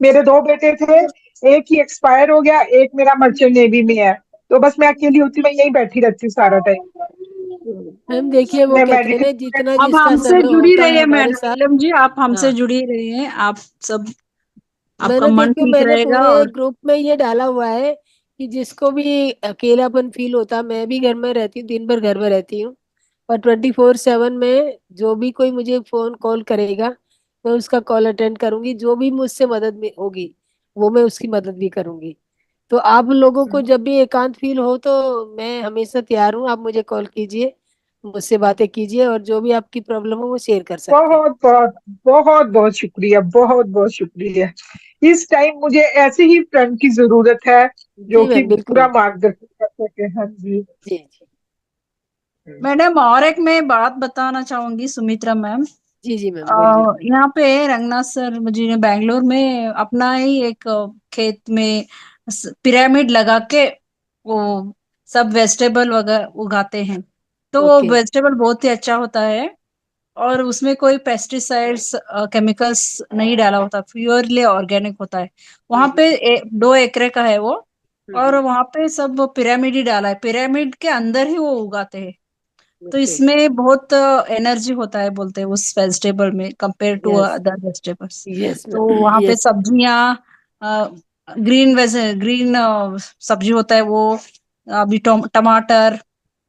C: मेरे 2 बेटे थे, एक ही एक्सपायर हो गया, एक मेरा मर्चेंट नेवी में है। तो बस मैं अकेली होती हूँ, मैं यही बैठी रहती हूँ सारा टाइम।
A: मैम, देखिए वो
C: मैं
A: कहते हैं ना,
C: मेडिटेशन
A: जितना
I: अब
A: जिसका
I: हमसे
A: समय
I: जुड़ी
A: होता है
I: रहिए
A: हमारे
I: मैडम,
A: साथ।
I: नीलम जी आप हमसे
A: हाँ,
I: जुड़ी रही हैं। आप सब, आपका
A: मैंने
I: मन
A: देखिए
I: ठीक
A: मैंने
I: रहेगा।
A: पूरे
I: और
A: ग्रुप में ये डाला हुआ है कि जिसको भी अकेलापन फील होता, मैं भी घर में रहती हूँ, दिन भर घर में रहती हूँ, और 24/7 में जो भी कोई मुझे फोन कॉल करेगा, मैं उसका कॉल अटेंड करूंगी। जो भी मुझसे मदद में होगी, वो मैं उसकी मदद भी करूंगी। तो आप लोगों को जब भी एकांत फील हो, तो मैं हमेशा तैयार हूँ। आप मुझे कॉल कीजिए, मुझसे बातें कीजिए, और जो भी आपकी प्रॉब्लम हो वो शेयर कर सकते हैं।
C: बहुत बहुत बहुत बहुत शुक्रिया, बहुत बहुत शुक्रिया। इस टाइम मुझे ऐसे ही फ्रेंड की जरूरत है जो
A: जी
C: कि
A: मैम,
C: पूरा
A: बिल्कुल।
C: मार्गदर्शन कर सके। हाँ जी।
A: जी जी
I: मैडम, और एक मैं बात बताना चाहूंगी, सुमित्रा मैम।
A: जी जी मैम, बोलिए।
I: यहाँ पे रंगनाथ सर जी ने बैंगलोर में अपना ही एक खेत में पिरामिड लगा के वो सब वेजिटेबल वगैरह उगाते हैं। तो वो
A: ओके।
I: वेजिटेबल बहुत ही अच्छा होता है, और उसमें कोई पेस्टिसाइड्स केमिकल्स नहीं डाला होता, प्योरली ऑर्गेनिक होता है। वहां पे 2 एकड़ का है वो, और
A: हम्म।
I: वहां पे सब पिरामिड ही डाला है, पिरामिड के अंदर ही वो उगाते हैं। तो
A: ओके।
I: इसमें बहुत एनर्जी होता है बोलते हैं उस वेजिटेबल में, compare to
A: yes
I: other vegetables.
A: Yes
I: तो वहां पे
A: यस।
I: सब्जियां, ग्रीन सब्जी होता है वो, अभी टमाटर,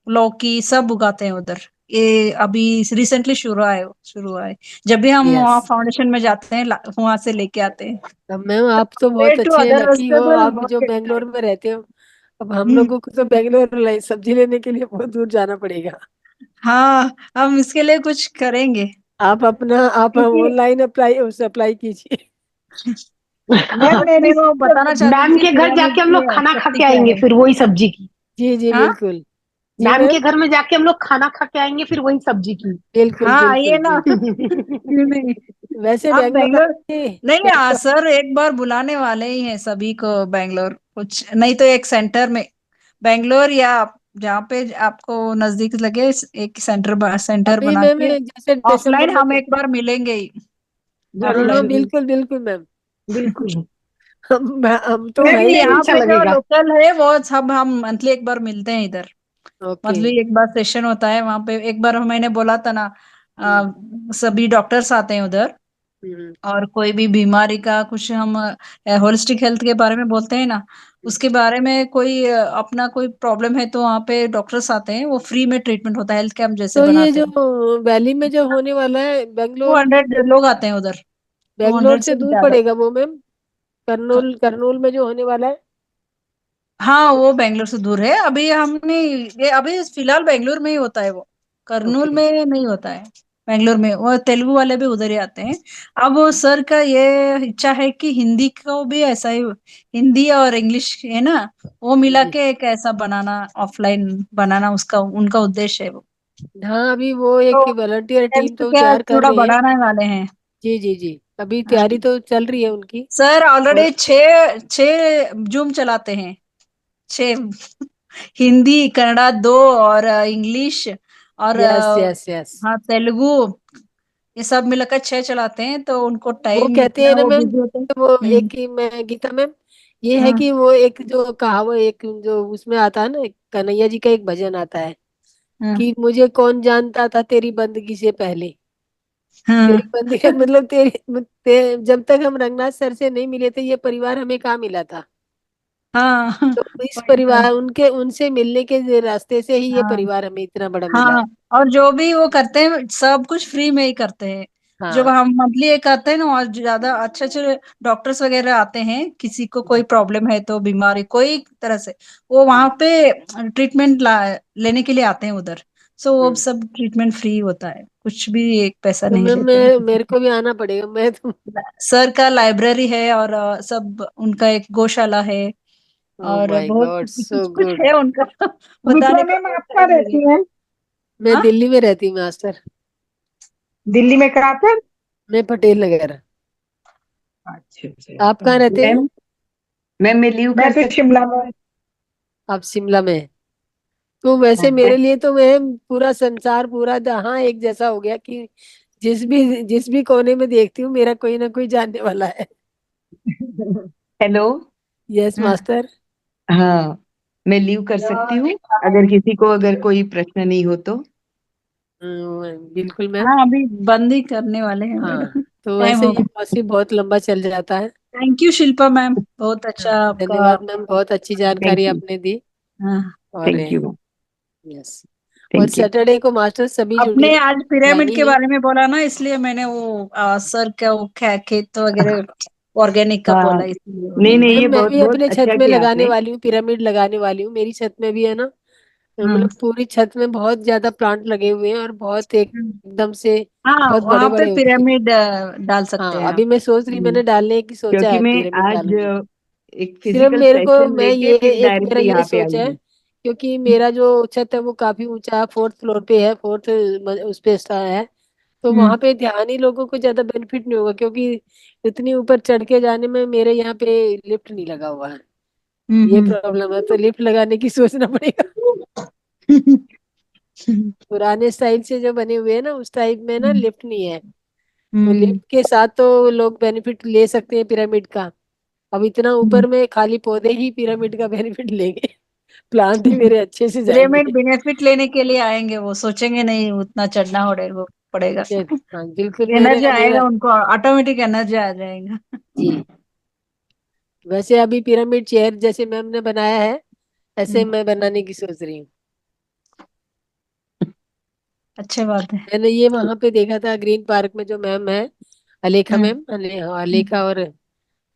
I: लौकी सब उगाते हैं उधर। ये अभी रिसेंटली शुरू हुआ है। जब भी हम
A: यस।
I: वहाँ फाउंडेशन में जाते हैं, वहां से लेके आते हैं।
A: अब मैम, आप तो
I: कंपेयर
A: बहुत
I: टू
A: अच्छे
I: अदर
A: लकी हो,
I: वेजिटेबल
A: आप
I: बहुत
A: जो
I: अच्छा है।
A: बेंगलोर में रहते हो। अब हम
I: हम्म,
A: लोगों को तो बेंगलोर सब्जी लेने के लिए बहुत दूर जाना पड़ेगा।
I: हाँ, हम इसके लिए कुछ करेंगे।
A: आप
C: क्योंकि
A: ऑनलाइन अप्लाई सप्लाई कीजिए।
C: मैम
I: और
C: मेरी
I: मैं वो बताना चाहती
F: मैम
I: थी
F: के घर
I: पिरामिड
F: जाके हम लोग
I: की
F: खाना खा
I: शक्ति
F: के
I: क्या
F: आएंगे
I: है।
F: फिर वही सब्जी की।
A: जी जी
I: हाँ,
A: बिल्कुल। जी
F: मैम
A: मैम,
F: के घर में जाके हम लोग खाना खा के आएंगे फिर वही सब्जी की।
A: बिल्कुल
I: हाँ, आइए
A: बिल्कुल
I: ना।
A: बिल्कुल।
I: क्यों नहीं।
A: वैसे
I: आप
A: बेंगलोर
I: बेंगलोर,
A: आके
I: नहीं
A: बेंगलोर।
I: सर एक बार बुलाने वाले ही हैं सभी को बेंगलोर, कुछ नहीं तो एक सेंटर में, बेंगलोर या जहाँ पे आपको नजदीक लगे, एक सेंटर
A: अभी
I: बना
A: मैम
I: के
A: जैसे दिसंबर
I: ऑफलाइन
A: में
I: हम एक बार मिलेंगे ही,
A: हाँ हाँ
C: जरूर
I: ऑफलाइन।
C: जरूर।
A: बिल्कुल बिल्कुल मैम।
F: बिल्कुल।
A: हम तो
F: मैं
A: है
F: भी
A: ही
I: नहीं,
F: यही
A: नहीं।
I: यहाँ
F: अच्छा
I: पे जो
F: लगेगा।
I: लोकल है वो सब हम मंथली एक बार मिलते हैं इधर।
A: ओके।
I: मंथली एक बार सेशन होता है वहां पे। एक बार मैंने बोला था ना, सभी डॉक्टर्स आते हैं उधर।
A: हम्म,
I: और कोई भी बीमारी का कुछ हम होलिस्टिक हेल्थ के बारे में बोलते हैं ना, उसके बारे में कोई अपना कोई प्रॉब्लम है तो वहाँ पे डॉक्टर्स आते हैं, वो फ्री में ट्रीटमेंट होता है, हेल्थ कैंप जैसे
A: तो ये
I: बनाते
A: जो
I: हैं।
A: वैली में जो होने वाला है,
I: टू
A: बेंगलोर,
I: हंड्रेड लोग आते हैं उधर। टू
A: बेंगलोर
I: हंड्रेड
A: से
I: से भी
A: दूर
I: ज्यादा।
A: पड़ेगा वो मैम? करनूल, करनूल में जो होने वाला है?
I: हाँ, वो बेंगलोर से दूर है। अभी हमने ये अभी फिलहाल बेंगलोर में ही होता है वो। करनूल
A: ओके।
I: में नहीं होता है। बेंगलोर में वो तेलुगु वाले भी उधर ही आते हैं। अब वो सर का ये इच्छा है कि हिंदी को भी ऐसा ही, हिंदी और इंग्लिश है ना, वो मिला
A: जी।
I: के एक ऐसा बनाना, ऑफलाइन बनाना, उसका उनका उद्देश्य है वो।
A: हाँ, अभी वो एक
I: तो
A: वॉलंटियर टीम
I: हेल्थ
A: तो
I: क्या
A: तैयार कर
I: थोड़ा
A: रहे हैं।
I: बढ़ाने वाले हैं।
A: जी जी जी, अभी
I: हाँ,
A: तैयारी तो चल रही है उनकी।
I: सर
A: और
I: ऑलरेडी छः छः जूम चलाते हैं। छः हिंदी कन्नड़ा दो, और इंग्लिश, और
A: यस यस यस।
I: हाँ तेलुगु, ये सब मिलाकर छः चलाते हैं, तो उनको
A: वो
I: टाइम
A: कहते हैं
I: इतना
A: ना
I: वो
A: मैम,
I: बिजी होते हैं।
A: वो
I: हम्म।
A: एक ही मैं गीता मैम, ये है
I: हाँ
A: कि वो एक जो कहावत, एक जो उसमें आता है ना, एक कन्हैया जी का एक भजन आता है
I: हाँ
A: कि मुझे कौन जानता था तेरी बंदगी से पहले।
I: हाँ।
A: तेरी बंदगी मतलब जब तक हम रंगनाथ सर से नहीं मिले थे, ये परिवार हमें कहाँ मिला था।
I: हाँ
A: तो इस
I: वही तो।
A: परिवार, उनके उनसे मिलने के रास्ते से ही ये
I: हाँ
A: परिवार हमें इतना बड़ा मिला
I: हाँ।
A: है।
I: और जो भी वो करते हैं सब कुछ फ्री में ही करते हैं। जो
A: हाँ।
I: हम मंथली ये करते हैं ना, और ज्यादा अच्छे अच्छे डॉक्टर्स वगैरह आते हैं, किसी को कोई प्रॉब्लम है तो बीमारी कोई तरह से, वो वहां पे ट्रीटमेंट लेने के लिए आते हैं उधर। सो वो
A: हम्म।
I: सब ट्रीटमेंट फ्री होता है, कुछ भी एक पैसा
A: तो
I: नहीं
A: मैम
I: लेते हैं
A: मैं,
I: किसी
A: मेरे
I: से।
A: को भी आना पड़ेगा, मैं तो।
I: सर का लाइब्रेरी है, और सब उनका एक गौशाला है,
A: ओ
I: और
A: माय
I: बहुत
A: गॉड,
I: कुछ
A: सो
I: कुछ
A: गुड।
I: है उनका
C: विद्या
I: बताने को
C: मैम
I: बहुत
C: आप कहाँ
I: टाइम
C: रहती
I: लगेगा।
C: हैं?
A: मैं
I: हाँ।
A: दिल्ली में रहती हूँ मास्टर।
C: दिल्ली में कहाँ पर?
A: मैं पटेल नगर।
C: अच्छा अच्छा,
A: आप कहाँ
C: समझ
A: रहते
C: गई।
A: हैं?
G: मैम मैं लीव
C: मैं
G: कर
C: तो
G: सकती
C: शिमला में।
A: आप शिमला में हैं। तो वैसे
G: हूँ?
A: मेरे लिए तो मैं पूरा संसार, पूरा जहाँ एक जैसा हो गया कि जिस भी कोने में देखती हूँ मेरा कोई ना कोई जानने वाला है।
G: हेलो।
A: यस
I: हाँ
A: मास्टर।
G: हाँ, मैं लीव कर सकती हूँ अगर किसी को अगर कोई प्रश्न नहीं हो तो।
A: बिल्कुल मैम।
I: हाँ, अभी बंद ही करने वाले हैं
A: हाँ,
I: मैडम।
A: तो
I: टाइम
A: वैसे
I: हो
A: ये
I: गया।
A: पॉसिबल बहुत लंबा चल जाता है।
I: थैंक यू शिल्पा मैम, बहुत
A: हाँ,
I: अच्छा आपका।
A: धन्यवाद मैम, बहुत अच्छी
G: थैंक
A: जानकारी
G: यू।
A: आपने दी।
I: हाँ।
A: और
G: थैंक यू।
A: यस। और
G: थैंक यू।
A: सैटरडे को मास्टर सभी
I: आपने
A: जुड़िए,
I: आज पिरामिड
A: यानी
I: के
A: है।
I: बारे में बोला ना, इसलिए मैंने वो सर का वो खेत वगैरह ऑर्गेनिक का
G: हाँ,
I: बोला, इसलिए
G: नहीं
I: बोला।
G: नहीं,
A: मैम
G: ये
A: मैं
G: बहुत
A: भी
G: बहुत
A: अपने छत
G: अच्छा
A: में
G: किया
A: लगाने
G: आपने।
A: वाली हूँ, पिरामिड लगाने वाली हूँ, मेरी छत में भी है ना।
I: हाँ।
A: मतलब पूरी छत में बहुत ज्यादा प्लांट लगे हुए हैं और बहुत एकदम से
I: हाँ,
A: बहुत बड़े
I: वहां पे
A: बड़े होते हैं।
I: पिरामिड डाल सकते
A: हाँ,
I: हैं आप।
A: अभी मैं सोच रही, मैंने डालने की सोचा
G: क्योंकि
A: है,
G: मैं
A: पिरामिड
G: आज
A: डालूंगी।
G: एक
A: सिर्फ
G: फिजिकल
A: मेरे को,
G: सेशन
A: मैं
G: लेके
A: ये
G: फिर
A: एक मेरा
G: डायरेक्टली
A: ये
G: यहाँ पे आई
A: सोच है,
G: हूँ।
A: क्योंकि मेरा जो छत है वो काफी ऊंचा है, फोर्थ फ्लोर पे है, फोर्थ उस पे है। तो
I: हम्म
A: वहां पे ध्यान ही लोगों को ज्यादा बेनिफिट नहीं होगा, क्योंकि इतनी ऊपर चढ़ के जाने में मेरे यहाँ पे लिफ्ट नहीं लगा हुआ है। ये
I: हम्म
A: प्रॉब्लम है, तो लिफ्ट लगाने की सोचना पड़ेगा। पुराने स्टाइल से जो बने हुए हैं ना, उस टाइप में ना लिफ्ट नहीं है। तो
I: हम्म
A: लिफ्ट के साथ तो लोग बेनिफिट ले सकते हैं पिरामिड का। अब इतना ऊपर में खाली पौधे ही पिरामिड का बेनिफिट लेंगे, प्लांट ही मेरे अच्छे से
I: पिरामिड
A: जाएंगे।
I: बेनिफिट लेने के लिए आएंगे, वो सोचेंगे नहीं उतना चढ़ना वो पड़ेगा।
A: हाँ बिल्कुल, मैंने
I: एनर्जी
A: अभी
I: आएगा उनको, ऑटोमेटिक एनर्जी आ जाएगा।
A: जी, वैसे अभी पिरामिड चेयर जैसे मैम ने बनाया है, ऐसे
I: हम्म,
A: मैं बनाने की सोच रही हूँ।
I: अच्छी बात है।
A: मैंने ये वहां पे देखा था ग्रीन पार्क में, जो मैम है, अलेखा
I: हम्म
A: मैम, हाँ,
I: हम्म
A: अलेखा, और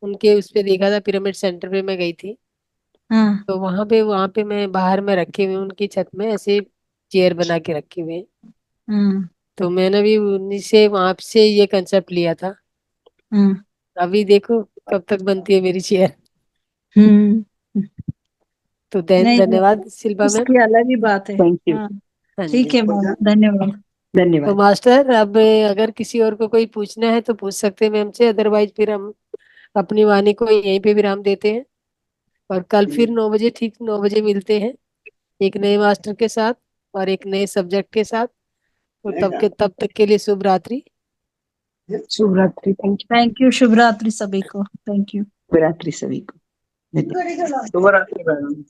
A: उनके उस पे देखा था, पिरामिड सेंटर पे मैं गई थी।
I: हाँ,
A: तो वहां पे मैं बाहर में रखे हुए उनकी छत में ऐसे चेयर बना के रखे हुए हैं।
I: हम्म
A: तो मैंने भी उन्हीं से वहां से ये कंसेप्ट लिया था।
I: हम्म
A: अभी देखो कब तक बनती है मेरी चेयर।
I: हम्म।
A: तो
I: नहीं,
A: धन्यवाद शिल्पा मैम।
I: उसकी अलग ही बात है।
G: Thank you.
I: हाँ,
A: हाँ
I: ठीक
A: जी।
I: है मैम, धन्यवाद।
A: तो
G: धन्यवाद।
A: मास्टर, अब अगर किसी और को कोई पूछना है तो पूछ सकते हैं मैम से, अदरवाइज फिर हम अपनी वाणी को यहीं पे विराम देते हैं। और कल फिर 9 बजे, ठीक 9 बजे मिलते हैं, एक नए मास्टर के साथ और एक नए सब्जेक्ट के साथ। तो तब तक के लिए शुभ रात्रि।
F: शुभरात्रि। Thank you.
I: Thank you. शुभ रात्रि सभी को। Thank you.
G: शुभ रात्रि सभी को।
H: शुभ रात्रि मैडम।